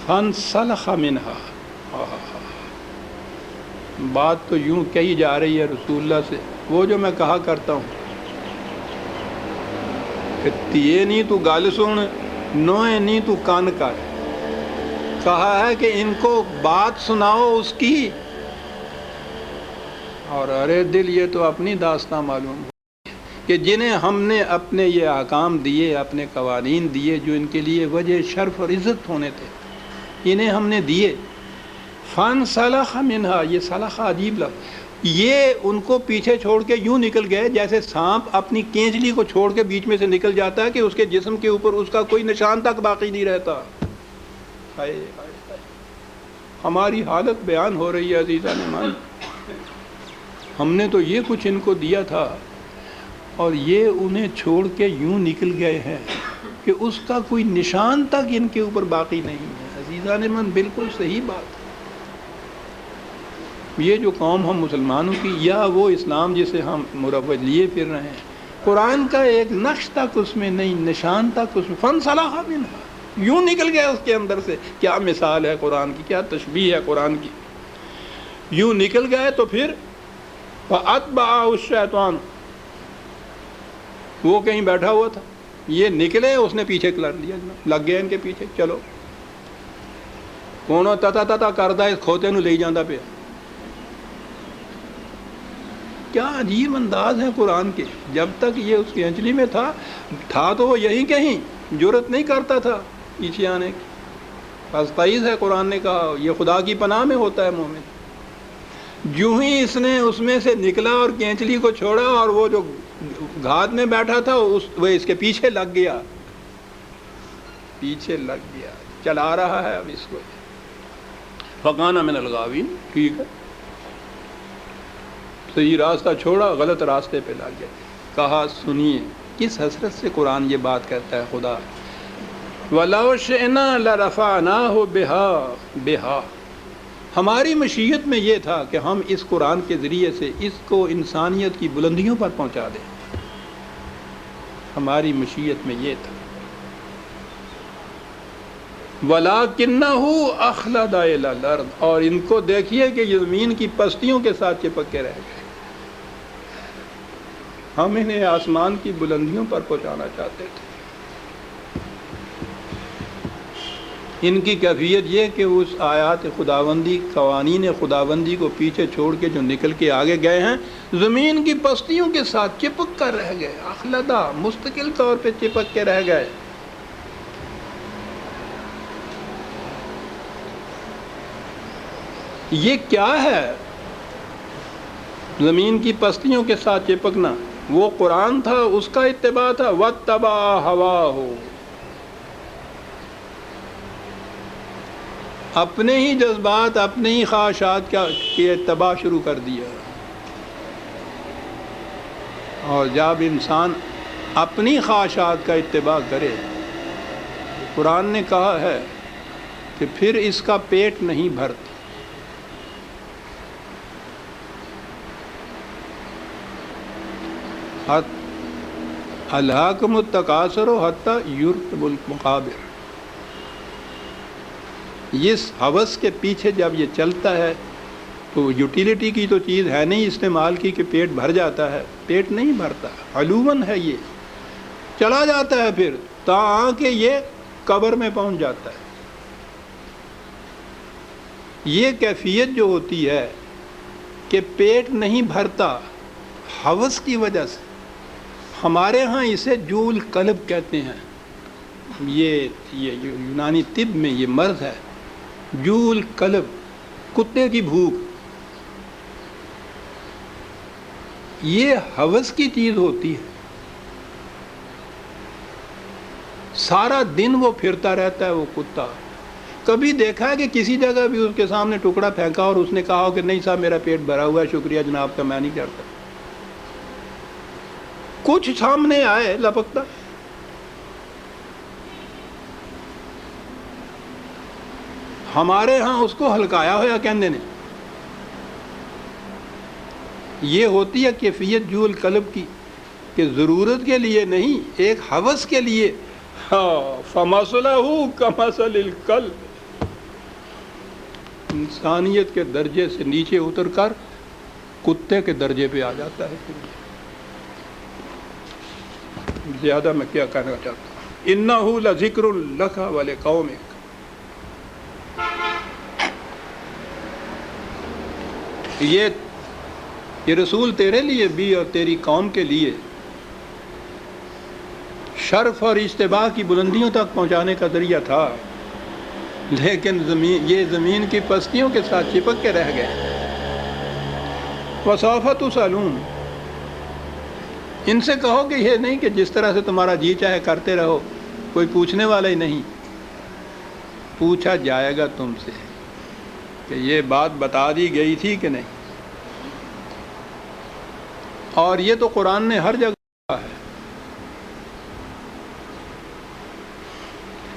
فَانْسَلَخَ مِنْهَا. بات تو یوں کہی جا رہی ہے رسول اللہ سے، وہ جو میں کہا کرتا ہوں کہ تیے نہیں تو گل سن، نوئے نہیں تو کان کر. کہا ہے کہ ان کو بات سناؤ اس کی، اور ارے دل یہ تو اپنی داستان معلوم ہو کہ جنہیں ہم نے اپنے یہ احکام دیے، اپنے قوانین دیے جو ان کے لیے وجہ شرف اور عزت ہونے تھے، انہیں ہم نے دیے. فن صلاح منہا، یہ صلاح عجیب لفظ، یہ ان کو پیچھے چھوڑ کے یوں نکل گئے جیسے سانپ اپنی کینچلی کو چھوڑ کے بیچ میں سے نکل جاتا ہے کہ اس کے جسم کے اوپر اس کا کوئی نشان تک باقی نہیں رہتا. ہماری حالت بیان ہو رہی ہے عزیزان ایمان. ہم نے تو یہ کچھ ان کو دیا تھا اور یہ انہیں چھوڑ کے یوں نکل گئے ہیں کہ اس کا کوئی نشان تک ان کے اوپر باقی نہیں ہے. عزیزان ایمان بالکل صحیح بات. یہ جو قوم ہم مسلمانوں کی، یا وہ اسلام جسے ہم مروج لیے پھر رہے ہیں، قرآن کا ایک نقش تک اس میں نہیں، نشان تک اس میں. فن صلاح منہا، یوں نکل گئے اس کے اندر سے. کیا مثال ہے قرآن کی، کیا تشبیہ ہے قرآن کی. یوں نکل گئے تو پھر فَأَتْبَعَهُ الشَّيْطَانُ، وہ کہیں بیٹھا ہوا تھا، یہ نکلے اس نے پیچھے کر لیا، لگ گیا ان کے پیچھے. چلو کونوں تتا کردا اس کھوتے نو لے جاندہ پہ. کیا عجیب انداز ہے قرآن کے. جب تک یہ اس کی انجلی میں تھا تو وہ یہیں کہیں جرت نہیں کرتا تھا پیچھے آنے کی. فاستعیذ ہے قرآن نے کہا، یہ خدا کی پناہ میں ہوتا ہے مومن. جو ہی اس نے اس میں سے نکلا اور کینچلی کو چھوڑا اور وہ جو گھات میں بیٹھا تھا وہ اس کے پیچھے لگ گیا، پیچھے لگ گیا، چلا رہا ہے اب اس کو. فَكَانَ مِنَ الْغَاوِينَ، ٹھیک ہے، صحیح راستہ چھوڑا، غلط راستے پہ لگ گیا. کہا سنیے، کس حسرت سے قرآن یہ بات کہتا ہے خدا، وَلَوْ شِئْنَا لَرَفَعْنَاهُ بِهَا، ہماری مشیت میں یہ تھا کہ ہم اس قرآن کے ذریعے سے اس کو انسانیت کی بلندیوں پر پہنچا دیں، ہماری مشیت میں یہ تھا، وَلَكِنَّهُ أَخْلَدَ إِلَى الْأَرْضِ، اور ان کو دیکھیے کہ یہ زمین کی پستیوں کے ساتھ چپک کے رہ گئے، ہم انہیں آسمان کی بلندیوں پر پہنچانا چاہتے تھے۔ ان کی کیفیت یہ کہ اس آیات خداوندی، قوانین خداوندی کو پیچھے چھوڑ کے جو نکل کے آگے گئے ہیں، زمین کی پستیوں کے ساتھ چپک کر رہ گئے، اخلدہ، مستقل طور پہ چپک کے رہ گئے۔ یہ کیا ہے زمین کی پستیوں کے ساتھ چپکنا؟ وہ قرآن تھا، اس کا اتباع تھا، وَاتَّبَعَ هَوَاهُ، اپنے ہی جذبات، اپنے ہی خواہشات کے اتباع شروع کر دیا۔ اور جب انسان اپنی خواہشات کا اتباع کرے، قرآن نے کہا ہے کہ پھر اس کا پیٹ نہیں بھرتا۔ الہاکم التکاثر حتی یرکب المقابر، اس ہوس کے پیچھے جب یہ چلتا ہے تو یوٹیلیٹی کی تو چیز ہے نہیں استعمال کی کہ پیٹ بھر جاتا ہے، پیٹ نہیں بھرتا، علوماً ہے، یہ چلا جاتا ہے پھر تاں کہ یہ قبر میں پہنچ جاتا ہے۔ یہ کیفیت جو ہوتی ہے کہ پیٹ نہیں بھرتا ہوس کی وجہ سے، ہمارے ہاں اسے جول قلب کہتے ہیں، یہ یونانی طب میں یہ مرض ہے، جول قلب، کتے کی بھوک۔ یہ ہوس کی چیز ہوتی ہے، سارا دن وہ پھرتا رہتا ہے وہ کتا۔ کبھی دیکھا ہے کہ کسی جگہ بھی اس کے سامنے ٹکڑا پھینکا اور اس نے کہا کہ نہیں صاحب میرا پیٹ بھرا ہوا ہے، شکریہ جناب کا، میں نہیں چڑھتا؟ کچھ سامنے آئے لپکتا۔ ہمارے ہاں اس کو ہلکایا ہوا کہندے نے۔ یہ ہوتی ہے کیفیت جول قلب کی، کہ ضرورت کے لیے نہیں، ایک ہوس کے لیے۔ فَمَثَلُهُ كَمَثَلِ الْكَلْبِ، انسانیت کے درجے سے نیچے اتر کر کتے کے درجے پہ آ جاتا ہے۔ زیادہ میں کیا کہنا چاہتا ہوں، اِنَّهُ لَذِكْرٌ لَكَ وَلِقَوْمِكَ، یہ رسول تیرے لیے بھی اور تیری قوم کے لیے شرف اور اجتباع کی بلندیوں تک پہنچانے کا ذریعہ تھا، لیکن یہ زمین کی پستیوں کے ساتھ چپک کے رہ گئے۔ وَسَوْفَ تُسْأَلُونَ، ان سے کہو کہ یہ نہیں کہ جس طرح سے تمہارا جی چاہے کرتے رہو، کوئی پوچھنے والا ہی نہیں، پوچھا جائے گا تم سے کہ یہ بات بتا دی گئی تھی کہ نہیں۔ اور یہ تو قرآن نے ہر جگہ کہا ہے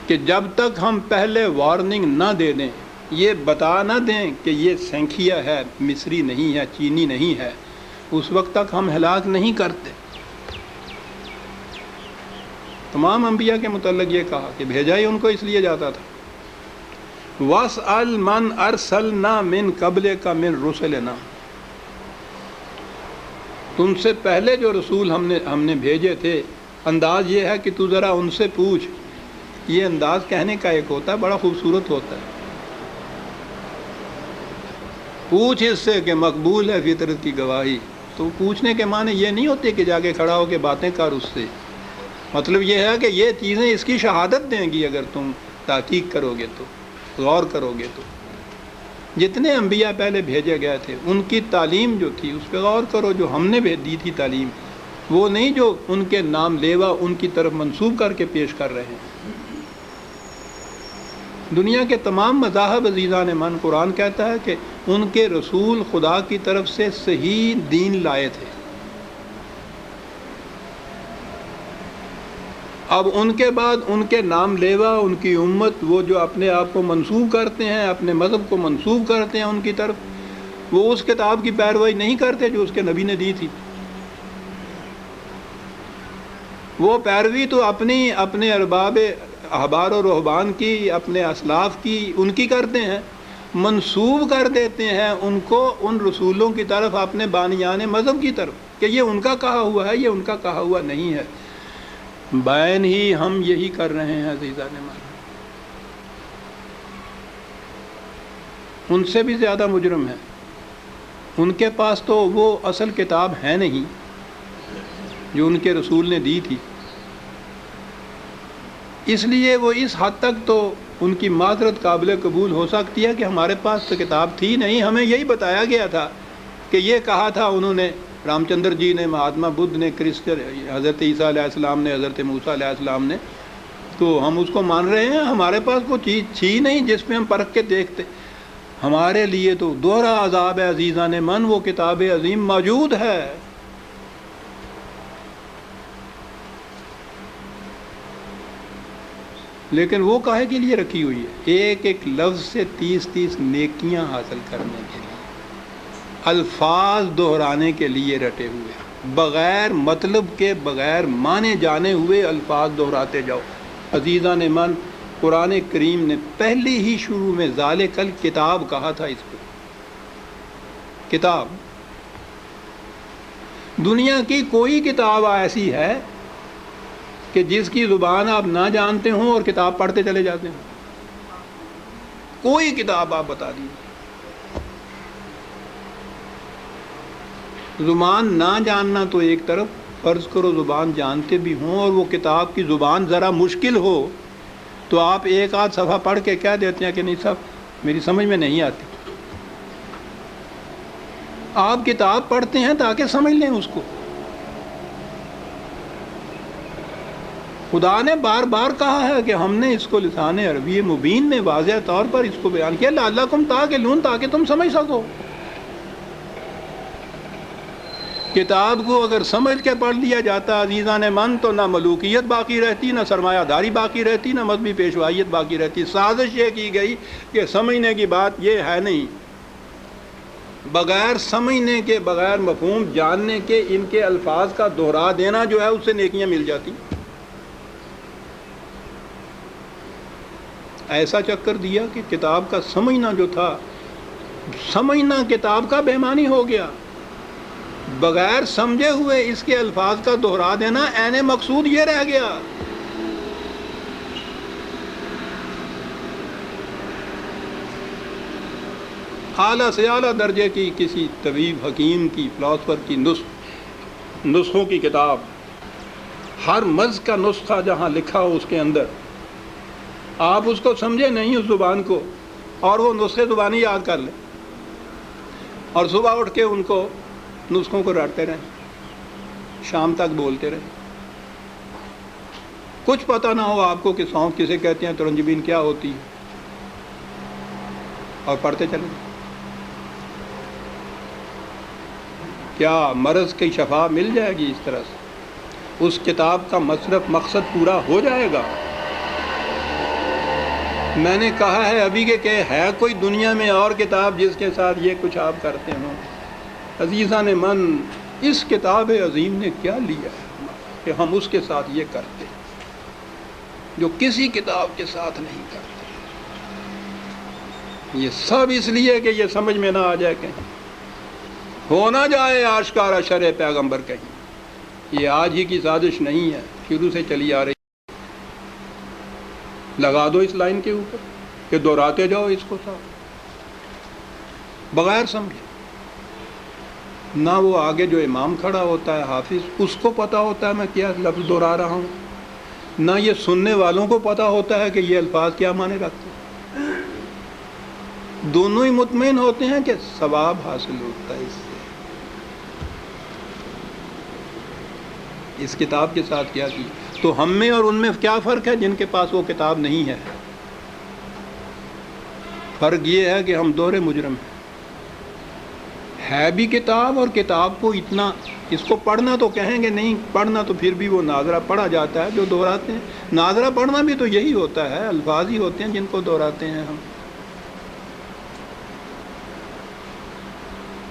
کہ جب تک ہم پہلے وارننگ نہ دے دیں، یہ بتا نہ دیں کہ یہ سینکھیا ہے، مصری نہیں ہے، چینی نہیں ہے، اس وقت تک ہم ہلاک نہیں کرتے۔ تمام انبیاء کے متعلق یہ کہا کہ بھیجا ہی ان کو اس لیے جاتا تھا۔ وَاسْأَلْ مَنْ أَرْسَلْنَا مِنْ قَبْلِكَ مِنْ رُسُلِنَا، تم سے پہلے جو رسول ہم نے بھیجے تھے، انداز یہ ہے کہ تو ذرا ان سے پوچھ۔ یہ انداز کہنے کا ایک ہوتا ہے، بڑا خوبصورت ہوتا ہے، پوچھ اس سے کہ مقبول ہے فطرت کی گواہی۔ تو پوچھنے کے معنی یہ نہیں ہوتے کہ جا کے کھڑا ہو کے باتیں کر اس سے، مطلب یہ ہے کہ یہ چیزیں اس کی شہادت دیں گی اگر تم تحقیق کرو گے تو، غور کرو گے تو۔ جتنے انبیاء پہلے بھیجے گئے تھے ان کی تعلیم جو تھی اس پہ غور کرو، جو ہم نے دی تھی تعلیم، وہ نہیں جو ان کے نام لیوا ان کی طرف منسوب کر کے پیش کر رہے ہیں۔ دنیا کے تمام مذاہب عزیزان من، قرآن کہتا ہے کہ ان کے رسول خدا کی طرف سے صحیح دین لائے تھے، اب ان کے بعد ان کے نام لیوا، ان کی امت، وہ جو اپنے آپ کو منسوب کرتے ہیں، اپنے مذہب کو منسوب کرتے ہیں ان کی طرف، وہ اس کتاب کی پیروی نہیں کرتے جو اس کے نبی نے دی تھی۔ وہ پیروی تو اپنے ارباب احبار و رہبان کی، اپنے اسلاف کی، ان کی کرتے ہیں، منسوب کر دیتے ہیں ان کو ان رسولوں کی طرف، اپنے بانیان مذہب کی طرف، کہ یہ ان کا کہا ہوا ہے، یہ ان کا کہا ہوا نہیں ہے۔ بین ہی ہم یہی کر رہے ہیں عزیزان مان، ان سے بھی زیادہ مجرم ہیں۔ ان کے پاس تو وہ اصل کتاب ہے نہیں جو ان کے رسول نے دی تھی، اس لیے وہ اس حد تک تو ان کی معذرت قابل قبول ہو سکتی ہے کہ ہمارے پاس تو کتاب تھی نہیں، ہمیں یہی بتایا گیا تھا کہ یہ کہا تھا انہوں نے، رام چندر جی نے، مہاتما بدھ نے، حضرت عیسیٰ علیہ السلام نے، حضرت موسیٰ علیہ السلام نے، تو ہم اس کو مان رہے ہیں۔ ہمارے پاس کوئی چیز تھی نہیں جس پہ ہم پرکھ کے دیکھتے۔ ہمارے لیے تو دوہرا عذاب ہے عزیزان من، وہ کتاب عظیم موجود ہے۔ لیکن وہ کاہے کے لیے رکھی ہوئی ہے؟ ایک ایک لفظ سے 30 نیکیاں حاصل کرنے کے لیے، الفاظ دہرانے کے لیے رٹے ہوئے، بغیر مطلب کے، بغیر مانے جانے ہوئے الفاظ دہراتے جاؤ۔ عزیزان من، قرآن کریم نے پہلی ہی شروع میں ذالک الکتاب کہا تھا اس کو، کتاب۔ دنیا کی کوئی کتاب ایسی ہے کہ جس کی زبان آپ نہ جانتے ہوں اور کتاب پڑھتے چلے جاتے ہیں؟ کوئی کتاب آپ بتا دیجیے۔ زبان نہ جاننا تو ایک طرف، فرض کرو زبان جانتے بھی ہوں اور وہ کتاب کی زبان ذرا مشکل ہو تو آپ ایک آدھ صفحہ پڑھ کے کہہ دیتے ہیں کہ نہیں صاحب میری سمجھ میں نہیں آتی۔ آپ کتاب پڑھتے ہیں تاکہ سمجھ لیں اس کو۔ خدا نے بار بار کہا ہے کہ ہم نے اس کو لسان عربی مبین میں واضح طور پر اس کو بیان کیا، لعلکم تعقلون، تاکہ تم سمجھ سکو۔ کتاب کو اگر سمجھ کے پڑھ لیا جاتا عزیزان من تو نہ ملوکیت باقی رہتی، نہ سرمایہ داری باقی رہتی، نہ مذہبی پیشوائیت باقی رہتی۔ سازش یہ کی گئی کہ سمجھنے کی بات یہ ہے نہیں، بغیر سمجھنے کے، بغیر مفہوم جاننے کے ان کے الفاظ کا دہرا دینا جو ہے اس سے نیکیاں مل جاتی۔ ایسا چکر دیا کہ کتاب کا سمجھنا جو تھا، سمجھنا کتاب کا بے معنی ہو گیا، بغیر سمجھے ہوئے اس کے الفاظ کا دہرا دینا عین مقصود یہ رہ گیا۔ اعلیٰ سے اعلیٰ درجے کی کسی طبیب، حکیم کی، فلاسفر کی نسخوں کی کتاب، ہر مرض کا نسخہ جہاں لکھا ہو اس کے اندر، آپ اس کو سمجھے نہیں اس زبان کو، اور وہ نسخے زبانی یاد کر لیں اور صبح اٹھ کے ان کو نسخوں کو رٹتے رہیں، شام تک بولتے رہیں، کچھ پتہ نہ ہو آپ کو کہ سونف کسے کہتے ہیں، ترنجبین کیا ہوتی ہے، اور پڑھتے چلیں۔ کیا مرض کی شفا مل جائے گی اس طرح سے؟ اس کتاب کا مقصد پورا ہو جائے گا؟ میں نے کہا ہے ابھی کہ ہے کوئی دنیا میں اور کتاب جس کے ساتھ یہ کچھ آپ کرتے ہوں؟ عزیزان من، اس کتاب عظیم نے کیا لیا ہے کہ ہم اس کے ساتھ یہ کرتے جو کسی کتاب کے ساتھ نہیں کرتے؟ یہ سب اس لیے کہ یہ سمجھ میں نہ آ جائے، کہیں ہو نہ جائے آشکارا شرع پیغمبر کہیں۔ یہ آج ہی کی سازش نہیں ہے، شروع سے چلی آ رہی۔ لگا دو اس لائن کے اوپر کہ دہراتے جاؤ اس کو ساتھ، بغیر سمجھے۔ نہ وہ آگے جو امام کھڑا ہوتا ہے حافظ، اس کو پتہ ہوتا ہے میں کیا لفظ دہرا رہا ہوں، نہ یہ سننے والوں کو پتہ ہوتا ہے کہ یہ الفاظ کیا معنی رکھتے ہیں۔ دونوں ہی مطمئن ہوتے ہیں کہ ثواب حاصل ہوتا ہے اس سے۔ اس کتاب کے ساتھ کیا کی؟ تو ہم میں اور ان میں کیا فرق ہے جن کے پاس وہ کتاب نہیں ہے؟ فرق یہ ہے کہ ہم دوہرے مجرم ہیں۔ ہے بھی کتاب، اور کتاب کو اتنا، اس کو پڑھنا تو کہیں گے نہیں پڑھنا، تو پھر بھی وہ ناظرہ پڑھا جاتا ہے جو دہراتے ہیں. ناظرہ پڑھنا بھی تو یہی ہوتا ہے، الفاظ ہی ہوتے ہیں جن کو دہراتے ہیں ہم.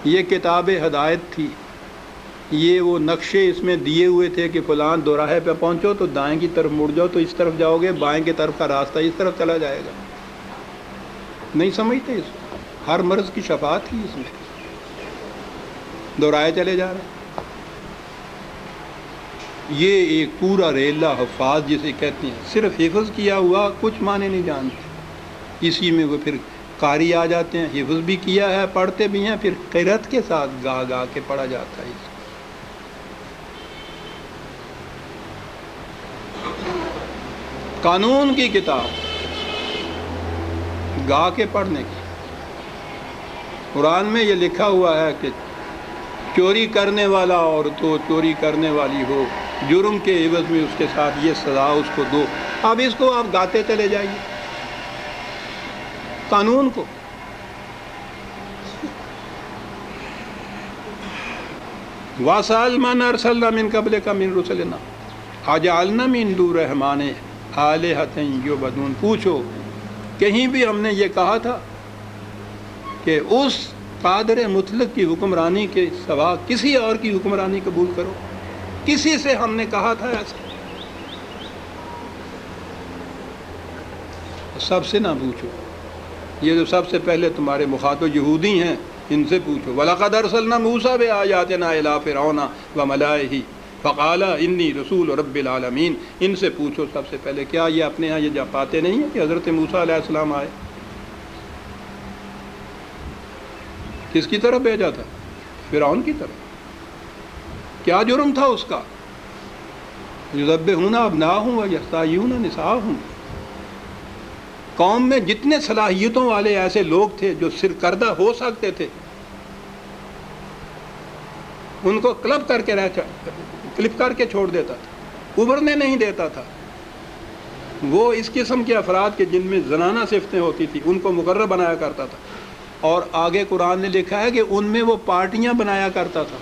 یہ کتاب ہدایت تھی، یہ وہ نقشے اس میں دیے ہوئے تھے کہ فلاں دوراہے پہ پہنچو تو دائیں کی طرف مڑ جاؤ تو اس طرف جاؤ گے، بائیں کی طرف کا راستہ اس طرف چلا جائے گا. نہیں سمجھتے اس کو؟ ہر مرض کی شفا تھی اس میں، دورائے چلے جا رہے ہیں. یہ ایک پورا ریلا حفاظ جسے کہتے ہیں، صرف حفظ کیا ہوا کچھ معنی نہیں جانتے، اسی میں وہ پھر قاری آ جاتے ہیں. حفظ بھی کیا ہے، پڑھتے بھی ہیں، پھر قرأت کے ساتھ گا گا کے پڑھا جاتا ہے. قانون کی کتاب گا کے پڑھنے کی. قرآن میں یہ لکھا ہوا ہے کہ چوری کرنے والا اور تو چوری کرنے والی ہو، جرم کے عوض میں اس کے ساتھ یہ سزا اس کو دو. اب اس کو آپ گاتے چلے جائیے قانون کو. وَاسْأَلْ مَنْ أَرْسَلْنَا مِنْ قَبْلِكَ مِنْ رُسُلِنَا أَجَعَلْنَا مِنْ دُونِ الرَّحْمَنِ آلِهَةً يُعْبَدُونَ. پوچھو کہیں بھی ہم نے یہ کہا تھا کہ اس قادر مطلق کی حکمرانی کے سوا کسی اور کی حکمرانی قبول کرو؟ کسی سے ہم نے کہا تھا ایسا؟ سب سے نہ پوچھو. یہ جو سب سے پہلے تمہارے مخاطب یہودی ہیں ان سے پوچھو. وَلَقَدْ أَرْسَلْنَا مُوسَىٰ بِآيَاتِنَا إِلَىٰ فِرْعَوْنَ وَمَلَائِهِ فَقَالَ إِنِّي رَسُولُ رَبِّ الْعَالَمِينَ. ان سے پوچھو سب سے پہلے. کیا یہ اپنے ہاں یہ پاتے نہیں ہیں کہ حضرت موسیٰ علیہ السلام آئے؟ کس کی طرف بھیجا تھا؟ فرعون کی طرف. کیا جرم تھا اس کا؟ یذبحون ابناءہم ویستحیون نساءہم. قوم میں جتنے صلاحیتوں والے ایسے لوگ تھے جو سرکردہ ہو سکتے تھے ان کو کلپ کر کے چھوڑ دیتا تھا، ابھرنے نہیں دیتا تھا. وہ اس قسم کے افراد کے جن میں زنانہ صفتیں ہوتی تھی ان کو مقرر بنایا کرتا تھا. اور آگے قرآن نے لکھا ہے کہ ان میں وہ پارٹیاں بنایا کرتا تھا.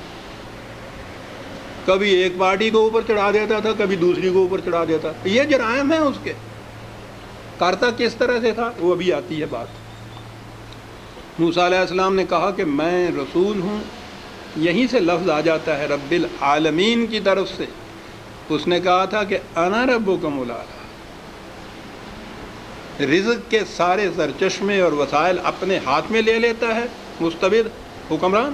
کبھی ایک پارٹی کو اوپر چڑھا دیتا تھا، کبھی دوسری کو اوپر چڑھا دیتا تھا. یہ جرائم ہیں اس کے. کرتا کس طرح سے تھا وہ ابھی آتی ہے بات. موسیٰ علیہ السلام نے کہا کہ میں رسول ہوں، یہیں سے لفظ آ جاتا ہے رب العالمین کی طرف سے. اس نے کہا تھا کہ انا ربکم الاعلی. رزق کے سارے سرچشمے اور وسائل اپنے ہاتھ میں لے لیتا ہے مستبد حکمران،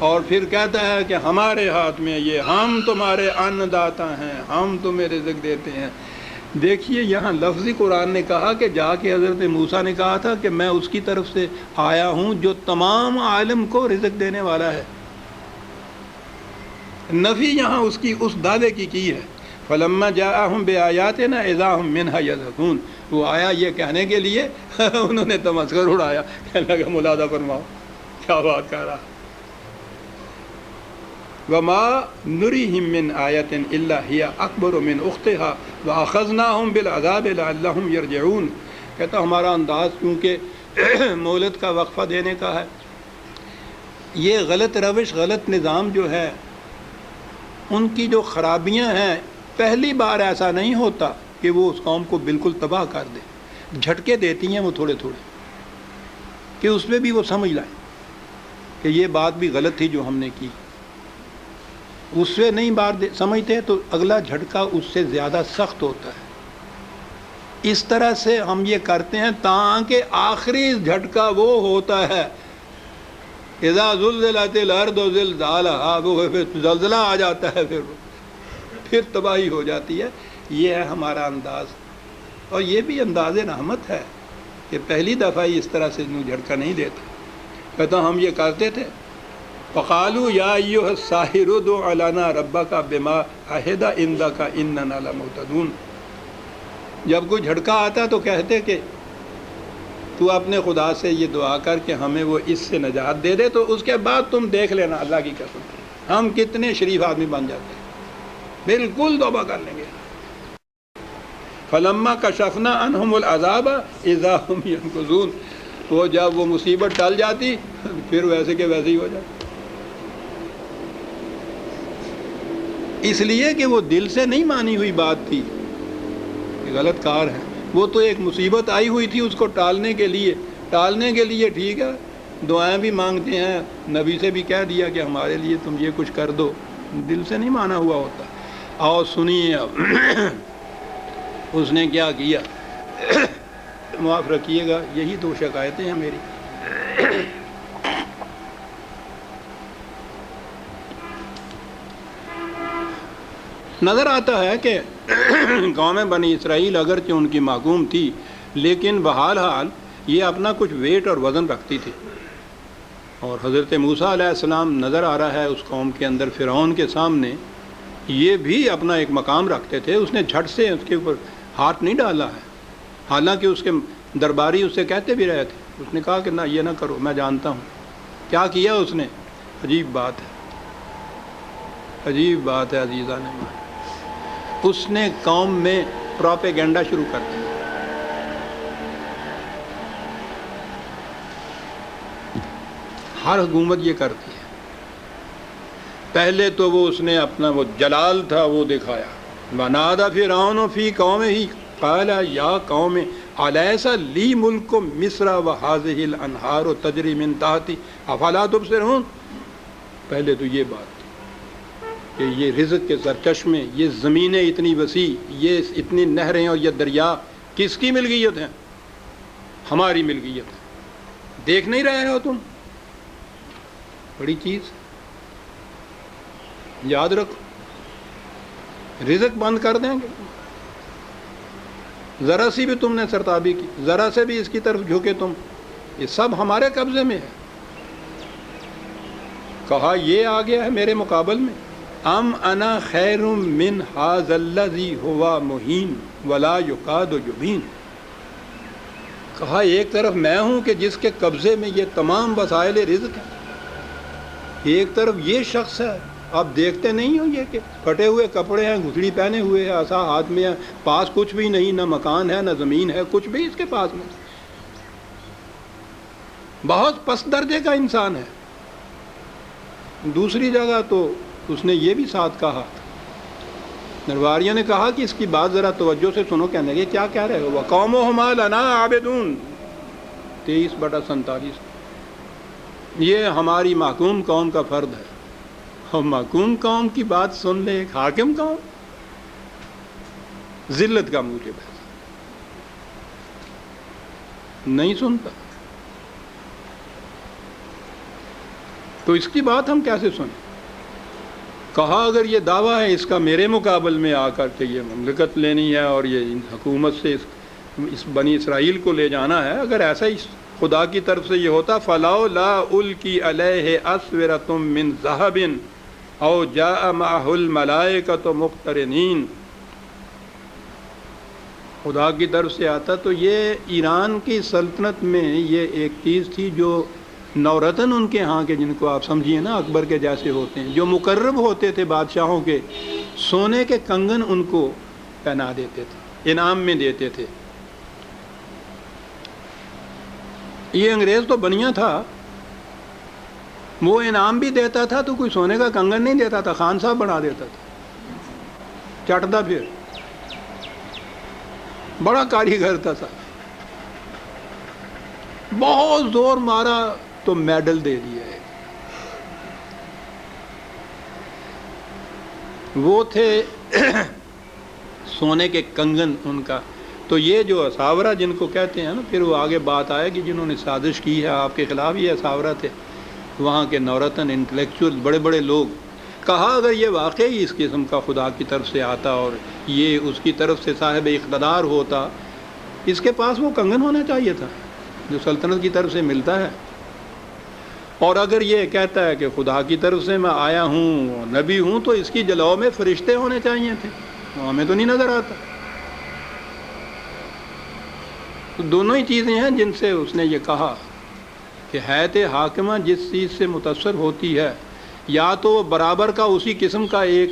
اور پھر کہتا ہے کہ ہمارے ہاتھ میں یہ، ہم تمہارے ان داتا ہیں، ہم تمہیں رزق دیتے ہیں. دیکھیے یہاں لفظی قرآن نے کہا کہ جا کے حضرت موسیٰ نے کہا تھا کہ میں اس کی طرف سے آیا ہوں جو تمام عالم کو رزق دینے والا ہے. نفی یہاں اس کی اس دعوے کی ہے. فلما جاءہم بآیاتنا اذا ہم منہا یضحکون. وہ آیا یہ کہنے کے لیے انہوں نے تمسخر اڑایا. کہنے لگا ملادہ فرماؤ کیا بات کر رہا. وما نریہم من آیۃ الا ہی اکبر من اختہا واخذناہم بالعذاب لعلہم یرجعون. کہتا ہمارا انداز کیونکہ مہلت کا وقفہ دینے کا ہے. یہ غلط روش، غلط نظام جو ہے، ان کی جو خرابیاں ہیں، پہلی بار ایسا نہیں ہوتا کہ وہ اس قوم کو بالکل تباہ کر دے. جھٹکے دیتی ہیں وہ تھوڑے تھوڑے کہ اس میں بھی وہ سمجھ لائیں کہ یہ بات بھی غلط تھی جو ہم نے کی. اس سے نہیں بات سمجھتے تو اگلا جھٹکا اس سے زیادہ سخت ہوتا ہے. اس طرح سے ہم یہ کرتے ہیں تاکہ آخری جھٹکا وہ ہوتا ہے اذا زلزلت الارض زلزالہا. وہ زلزلہ آ جاتا ہے، پھر تباہی ہو جاتی ہے. یہ ہے ہمارا انداز. اور یہ بھی انداز رحمت ہے کہ پہلی دفعہ ہی اس طرح سے جھٹکا نہیں دیتا. کہتا ہم یہ کرتے تھے. فقالوا یا ایھا الساحر ادع لنا ربک بما عہد عندک اننا لمہتدون. جب کوئی جھٹکا آتا تو کہتے کہ تو اپنے خدا سے یہ دعا کر کہ ہمیں وہ اس سے نجات دے دے، تو اس کے بعد تم دیکھ لینا اللہ کی قسم ہم کتنے شریف آدمی بن جاتے ہیں، بالکل توبہ کر لیں گے. فلما کشفنا عنہم العذاب اذا ہم ینکثون. وہ جب وہ مصیبت ٹل جاتی پھر ویسے کے ویسے ہی ہو جاتی، اس لیے کہ وہ دل سے نہیں مانی ہوئی بات تھی، غلط کار ہے۔ وہ تو ایک مصیبت آئی ہوئی تھی، اس کو ٹالنے کے لیے ٹھیک ہے دعائیں بھی مانگتے ہیں، نبی سے بھی کہہ دیا کہ ہمارے لیے تم یہ کچھ کر دو، دل سے نہیں مانا ہوا ہوتا۔ اور سنیے اب اس نے کیا کیا، معاف رکھیے گا، یہی دو شکایتیں ہیں میری۔ نظر آتا ہے کہ قوم بنی اسرائیل اگرچہ ان کی محکوم تھی لیکن بحال حال یہ اپنا کچھ ویٹ اور وزن رکھتی تھی، اور حضرت موسیٰ علیہ السلام نظر آ رہا ہے اس قوم کے اندر فرعون کے سامنے یہ بھی اپنا ایک مقام رکھتے تھے۔ اس نے جھٹ سے اس کے اوپر ہاتھ نہیں ڈالا ہے، حالانکہ اس کے درباری اس سے کہتے بھی رہے تھے، اس نے کہا کہ نہ یہ نہ کرو، میں جانتا ہوں۔ کیا کیا اس نے؟ عجیب بات ہے عزیزان، اس نے قوم میں پروپیگنڈا شروع کر دیا۔ ہر حکومت یہ کرتی ہے، پہلے تو وہ اس نے اپنا وہ جلال تھا وہ دکھایا، وَنَادَى فِرْعَوْنُ فِي قَوْمِهِ قَالَ يَا قَوْمِ أَلَيْسَ لِي مُلْكُ مِصْرَ وَهَٰذِهِ الْأَنْهَارُ تَجْرِي مِن تَحْتِي أَفَلَا تُبْصِرُونَ۔ پہلے تو یہ بات تھی کہ یہ رزق کے سرچشمے، یہ زمینیں اتنی وسیع، یہ اتنی نہریں اور یہ دریا کس کی ملکیت ہیں؟ ہماری ملکیت ہے، دیکھ نہیں رہے ہو تم؟ بڑی چیز یاد رکھو، رزق بند کر دیں گے، ذرا سی بھی تم نے سرتابی کی، ذرا سے بھی اس کی طرف جھکے تم، یہ سب ہمارے قبضے میں ہے۔ کہا یہ آ گیا ہے میرے مقابل میں، ام انا خیر من ھذا الذی ھوا مہین ولا یکاد یبین۔ کہا ایک طرف میں ہوں کہ جس کے قبضے میں یہ تمام وسائل رزق ہیں، ایک طرف یہ شخص ہے، آپ دیکھتے نہیں ہو یہ کہ پھٹے ہوئے کپڑے ہیں، گھسڑی پہنے ہوئے ہے، عصا ہاتھ میں ہے، پاس کچھ بھی نہیں، نہ مکان ہے نہ زمین ہے، کچھ بھی اس کے پاس میں، بہت پست درجے کا انسان ہے۔ دوسری جگہ تو اس نے یہ بھی ساتھ کہا، درباریوں نے کہا کہ اس کی بات ذرا توجہ سے سنو، کہنے لگے کیا کہہ رہے ہو؟ وَقَوْمُهُمَا لَنَا عَابِدُونَ 23/47۔ یہ ہماری محکوم قوم کا فرد ہے، اور محکوم قوم کی بات سن لے ایک حاکم قوم، ذلت کا موجب ہے، نہیں سنتا، تو اس کی بات ہم کیسے سنیں؟ کہا اگر یہ دعویٰ ہے اس کا میرے مقابل میں آ کر کے یہ مملکت لینی ہے اور یہ حکومت سے اس بنی اسرائیل کو لے جانا ہے، اگر ایسا ہی خدا کی طرف سے یہ ہوتا، فَلَوْلَا أُلْقِيَ عَلَيْهِ أَسْوِرَةٌ مِّن ذَهَبٍ أَوْ جَاءَ مَعَهُ الْمَلَائِكَةُ مُقْتَرِنِينَ۔ خدا کی طرف سے آتا تو یہ ایران کی سلطنت میں یہ ایک چیز تھی جو نورتن ان کے ہاں کے، جن کو آپ سمجھیے نا اکبر کے جیسے ہوتے ہیں، جو مقرب ہوتے تھے بادشاہوں کے، سونے کے کنگن ان کو پہنا دیتے تھے، انعام میں دیتے تھے۔ یہ انگریز تو بنیا تھا، وہ انعام بھی دیتا تھا تو کوئی سونے کا کنگن نہیں دیتا تھا، خان صاحب بنا دیتا تھا، چٹتا پھر، بڑا کاریگر تھا صاحب، بہت زور مارا تو میڈل دے دیا ہے۔ وہ تھے سونے کے کنگن ان کا۔ تو یہ جو اساورہ جن کو کہتے ہیں نا، پھر وہ آگے بات آئے گی، جنہوں نے سازش کی ہے آپ کے خلاف، یہ اساورہ تھے، وہاں کے نورتن انٹلیکچوئل بڑے بڑے لوگ۔ کہا اگر یہ واقعی اس قسم کا خدا کی طرف سے آتا اور یہ اس کی طرف سے صاحب اقتدار ہوتا، اس کے پاس وہ کنگن ہونا چاہیے تھا جو سلطنت کی طرف سے ملتا ہے۔ اور اگر یہ کہتا ہے کہ خدا کی طرف سے میں آیا ہوں، نبی ہوں، تو اس کی جلو میں فرشتے ہونے چاہیے تھے، ہمیں تو نہیں نظر آتا۔ تو دونوں ہی چیزیں ہیں جن سے اس نے یہ کہا کہ حیات حاکمہ جس چیز سے متاثر ہوتی ہے، یا تو برابر کا اسی قسم کا ایک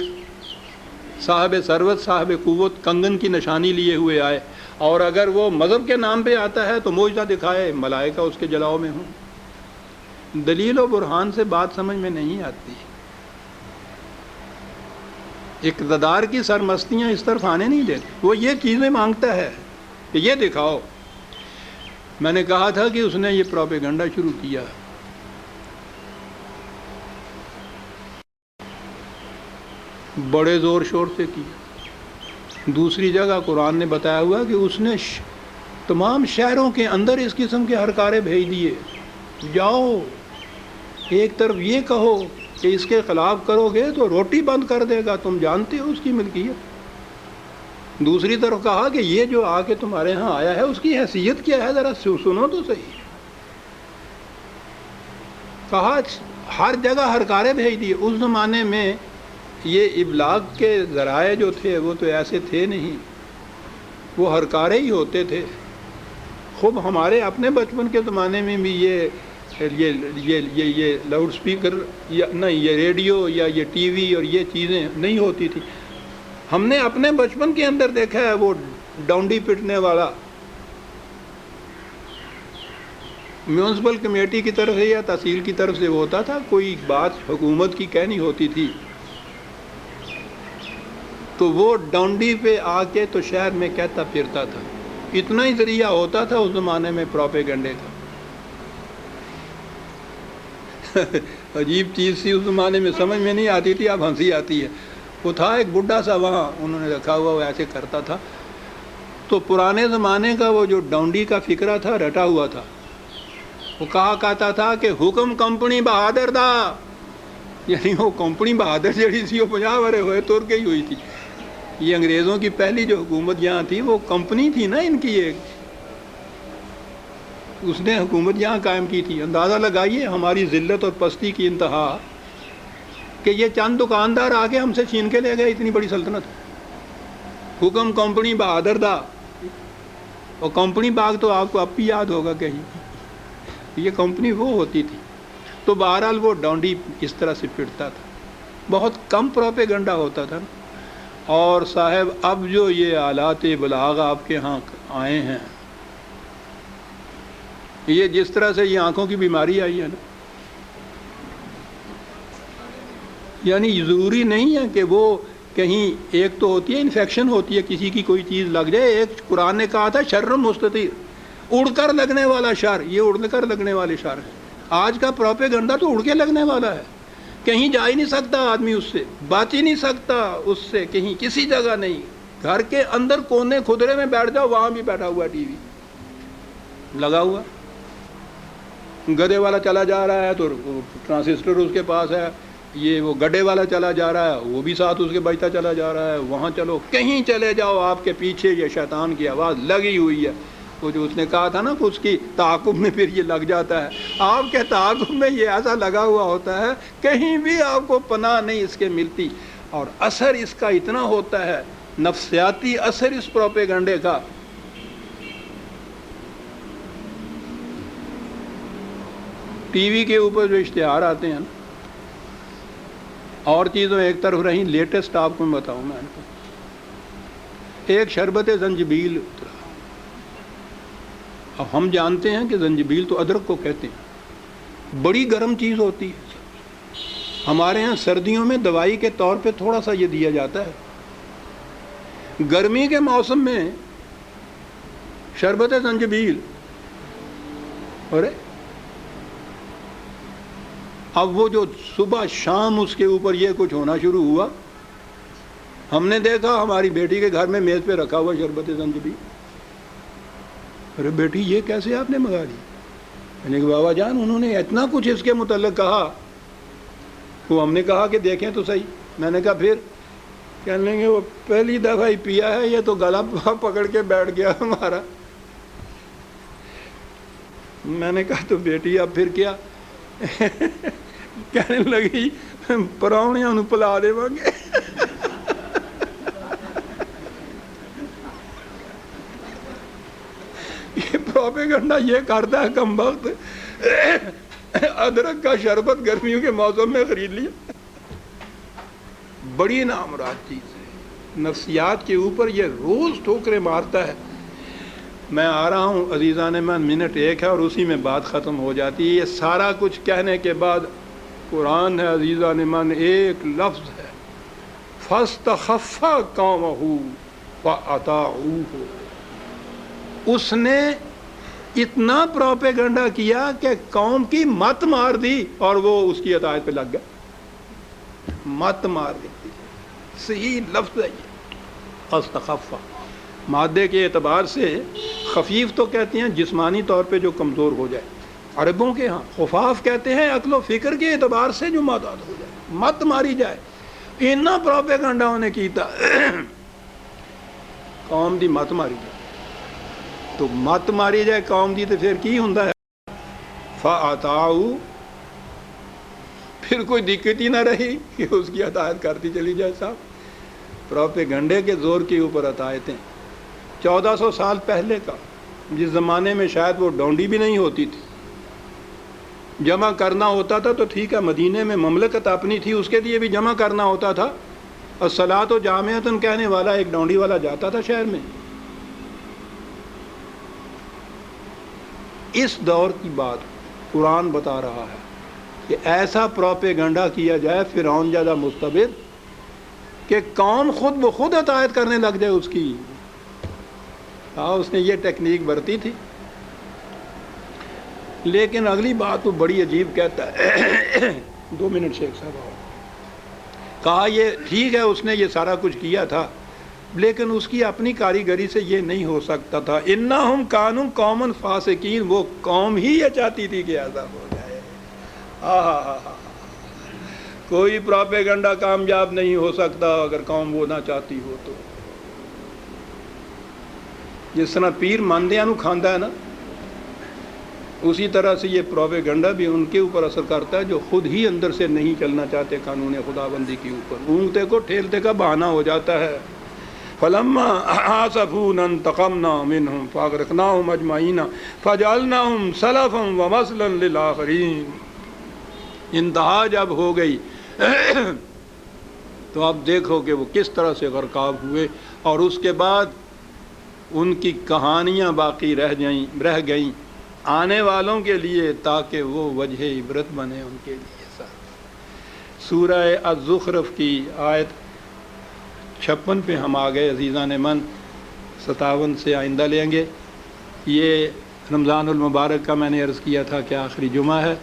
صاحب ثروت صاحب قوت کنگن کی نشانی لیے ہوئے آئے، اور اگر وہ مذہب کے نام پہ آتا ہے تو معجزہ دکھائے ملائکہ اس کے جلاؤ میں ہوں۔ دلیل و برہان سے بات سمجھ میں نہیں آتی۔ اقتدار کی سرمستیاں اس طرف آنے نہیں دیتی، وہ یہ چیزیں مانگتا ہے کہ یہ دکھاؤ۔ میں نے کہا تھا کہ اس نے یہ پروپیگنڈا شروع کیا، بڑے زور شور سے کیا۔ دوسری جگہ قرآن نے بتایا ہوا کہ اس نے تمام شہروں کے اندر اس قسم کے ہرکارے بھیج دیے، جاؤ ایک طرف یہ کہو کہ اس کے خلاف کرو گے تو روٹی بند کر دے گا، تم جانتے ہو اس کی ملکیت۔ دوسری طرف کہا کہ یہ جو آ کے تمہارے ہاں آیا ہے اس کی حیثیت کیا ہے، ذرا سنو تو صحیح۔ کہا ہر جگہ ہرکارے بھیج دیے۔ اس زمانے میں یہ ابلاغ کے ذرائع جو تھے وہ تو ایسے تھے نہیں، وہ ہرکارے ہی ہوتے تھے۔ خوب ہمارے اپنے بچپن کے زمانے میں بھی یہ لاؤڈ سپیکر یا نہیں، یہ ریڈیو یا یہ ٹی وی اور یہ چیزیں نہیں ہوتی تھی۔ ہم نے اپنے بچپن کے اندر دیکھا ہے وہ ڈونڈی پٹنے والا میونسپل کمیٹی کی طرف سے یا تحصیل کی طرف سے وہ ہوتا تھا، کوئی بات حکومت کی کہنی ہوتی تھی تو وہ ڈونڈی پہ آ کے تو شہر میں کہتا پھرتا تھا۔ اتنا ہی ذریعہ ہوتا تھا اس زمانے میں پروپیگنڈے کا۔ عجیب چیز سی اس زمانے میں سمجھ میں نہیں آتی تھی، اب ہنسی آتی ہے۔ وہ تھا ایک بڈھا سا وہاں انہوں نے رکھا ہوا، وہ ایسے کرتا تھا۔ تو پرانے زمانے کا وہ جو ڈونڈی کا فکرہ تھا رٹا ہوا تھا، وہ کہا کہتا تھا کہ حکم کمپنی بہادر دا، یعنی وہ کمپنی بہادر جڑی سی وہ 50 ورے ہوئے تر گئی ہوئی تھی۔ یہ انگریزوں کی پہلی جو حکومت یہاں تھی وہ کمپنی تھی نا ان کی ایک، اس نے حکومت یہاں قائم کی تھی۔ اندازہ لگائیے ہماری ذلت اور پستی کی انتہا کہ یہ چند دکاندار آگے ہم سے چھین کے لے گئے اتنی بڑی سلطنت۔ حکم کمپنی بہادر دا، اور کمپنی باغ تو آپ کو اب بھی یاد ہوگا کہیں، یہ کمپنی وہ ہوتی تھی۔ تو بہرحال وہ ڈونڈی اس طرح سے پھرتا تھا، بہت کم پروپیگنڈا ہوتا تھا نا۔ اور صاحب اب جو یہ آلات ابلاغ آپ کے ہاں آئے ہیں، یہ جس طرح سے یہ آنکھوں کی بیماری آئی ہے نا، یعنی ضروری نہیں ہے کہ وہ کہیں، ایک تو ہوتی ہے انفیکشن ہوتی ہے کسی کی کوئی چیز لگ جائے، ایک قرآن نے کہا تھا شر مستطیر، اڑ کر لگنے والا شر، یہ اڑ کر لگنے والے شر ہے۔ آج کا پروپیگنڈا تو اڑ کے لگنے والا ہے، کہیں جا ہی نہیں سکتا آدمی، اس سے بات ہی نہیں سکتا، اس سے کہیں کسی جگہ نہیں۔ گھر کے اندر کونے کھدرے میں بیٹھ جاؤ، وہاں بھی بیٹھا ہوا ٹی وی لگا ہوا، گدے والا چلا جا رہا ہے تو ٹرانسسٹر اس کے پاس ہے، یہ وہ گڈے والا چلا جا رہا ہے وہ بھی ساتھ اس کے بجتا چلا جا رہا ہے، وہاں چلو کہیں چلے جاؤ آپ کے پیچھے یہ شیطان کی آواز لگی ہوئی ہے۔ وہ جو اس نے کہا تھا نا کہ اس کی تعاقب میں پھر یہ لگ جاتا ہے، آپ کے تعاقب میں یہ ایسا لگا ہوا ہوتا ہے کہیں بھی آپ کو پناہ نہیں اس کے ملتی۔ اور اثر اس کا اتنا ہوتا ہے، نفسیاتی اثر اس پروپیگنڈے کا، ٹی وی کے اوپر جو اشتہار آتے ہیں نا، اور چیزوں ایک طرف رہیں، لیٹسٹ آپ کو میں بتاؤں، میں ان کو ایک شربت زنجبیل اترا۔ اب ہم جانتے ہیں کہ زنجبیل تو ادرک کو کہتے ہیں، بڑی گرم چیز ہوتی ہے۔ ہمارے ہاں سردیوں میں دوائی کے طور پہ تھوڑا سا یہ دیا جاتا ہے، گرمی کے موسم میں شربت زنجبیل، ارے اب وہ جو صبح شام اس کے اوپر یہ کچھ ہونا شروع ہوا، ہم نے دیکھا ہماری بیٹی کے گھر میں میز پہ رکھا ہوا شربت زنجبیل۔ ارے بیٹی یہ کیسے آپ نے منگا دی؟ میں نے کہا بابا جان انہوں نے اتنا کچھ اس کے متعلق کہا، وہ ہم نے کہا کہ دیکھیں تو صحیح۔ میں نے کہا پھر کہنے لگے وہ پہلی دفعہ ہی پیا ہے، یہ تو گلا پکڑ کے بیٹھ گیا ہمارا۔ میں نے کہا تو بیٹی اب پھر کیا؟ کہنے لگی پراؤنیاں نوں پلا دے گے۔ یہ پروپیگنڈا یہ کرتا ہے کم وقت، ادرک کا شربت گرمیوں کے موسم میں خرید لیا، بڑی نامراد چیز ہے۔ نفسیات کے اوپر یہ روز ٹھوکریں مارتا ہے. میں آ رہا ہوں عزیزان من، منٹ ایک ہے اور اسی میں بات ختم ہو جاتی ہے. یہ سارا کچھ کہنے کے بعد قرآن ہے عزیزان من، ایک لفظ ہے فَاسْتَخَفَّ قَوْمَهُ فَأَطَاعُوهُ. اس نے اتنا پروپیگنڈا کیا کہ قوم کی مت مار دی اور وہ اس کی اطاعت پہ لگ گیا. مت مار دی، صحیح لفظ ہے یہ فَاسْتَخَفَّ. مادے کے اعتبار سے خفیف تو کہتے ہیں جسمانی طور پہ جو کمزور ہو جائے، عربوں کے ہاں خفاف کہتے ہیں عقل و فکر کے اعتبار سے جو معتاد ہو جائے، مت ماری جائے. اتنا پروپیگنڈا انہیں کیتا قوم دی مت ماری جائے. تو مت ماری جائے قوم دی تو پھر کی ہوندا ہے فَأَطَاعُوا، پھر کوئی دقت ہی نہ رہی کہ اس کی اطاعت کرتی چلی جائے. صاحب پروپیگنڈے کے زور کے اوپر اطاعتیں. 1400 سال پہلے کا، جس زمانے میں شاید وہ ڈونڈی بھی نہیں ہوتی تھی، جمع کرنا ہوتا تھا تو ٹھیک ہے، مدینے میں مملکت اپنی تھی، اس کے لیے بھی جمع کرنا ہوتا تھا. الصلاۃ جامعۃ کہنے والا ایک ڈونڈی والا جاتا تھا شہر میں. اس دور کی بات قرآن بتا رہا ہے کہ ایسا پروپیگنڈا کیا جائے فرعون جیسا مستبد کہ قوم خود بخود اطاعت کرنے لگ جائے اس کی. ہاں، اس نے یہ ٹیکنیک برتی تھی. لیکن اگلی بات تو بڑی عجیب کہتا ہے 2 منٹ شیخ صاحب اور کہا یہ ٹھیک ہے اس نے یہ سارا کچھ کیا تھا، لیکن اس کی اپنی کاریگری سے یہ نہیں ہو سکتا تھا. انہم کانوا قوما فاسقین، وہ قوم ہی یہ چاہتی تھی کہ عذاب ہو جائے. کوئی پروپیگنڈا کامیاب نہیں ہو سکتا اگر قوم وہ نہ چاہتی ہو. تو جس طرح پیر ماندیاں نو کھاندا ہے نا، اسی طرح سے یہ پروپیگنڈا بھی ان کے اوپر اثر کرتا ہے جو خود ہی اندر سے نہیں چلنا چاہتے قانون خدا بندی کے اوپر. اونگتے کو ٹھیلتے کا بہانہ ہو جاتا ہے. فَلَمَّا آسَفُونَا انتَقَمْنَا مِنْهُمْ فَأَغْرَقْنَاهُمْ أَجْمَعِينَ فَجَعَلْنَاهُمْ سَلَفًا وَمَثَلًا لِلْآخِرِينَ. انتہا جب ہو گئی تو اب دیکھو کہ وہ کس طرح سے غرقاب ہوئے، اور اس کے بعد ان کی کہانیاں باقی رہ گئیں آنے والوں کے لیے تاکہ وہ وجہ عبرت بنے ان کے لیے. سورہ الزخرف کی آیت 56 پہ ہم آ گئے عزیزان من. 57 سے آئندہ لیں گے. یہ رمضان المبارک کا میں نے عرض کیا تھا کہ آخری جمعہ ہے.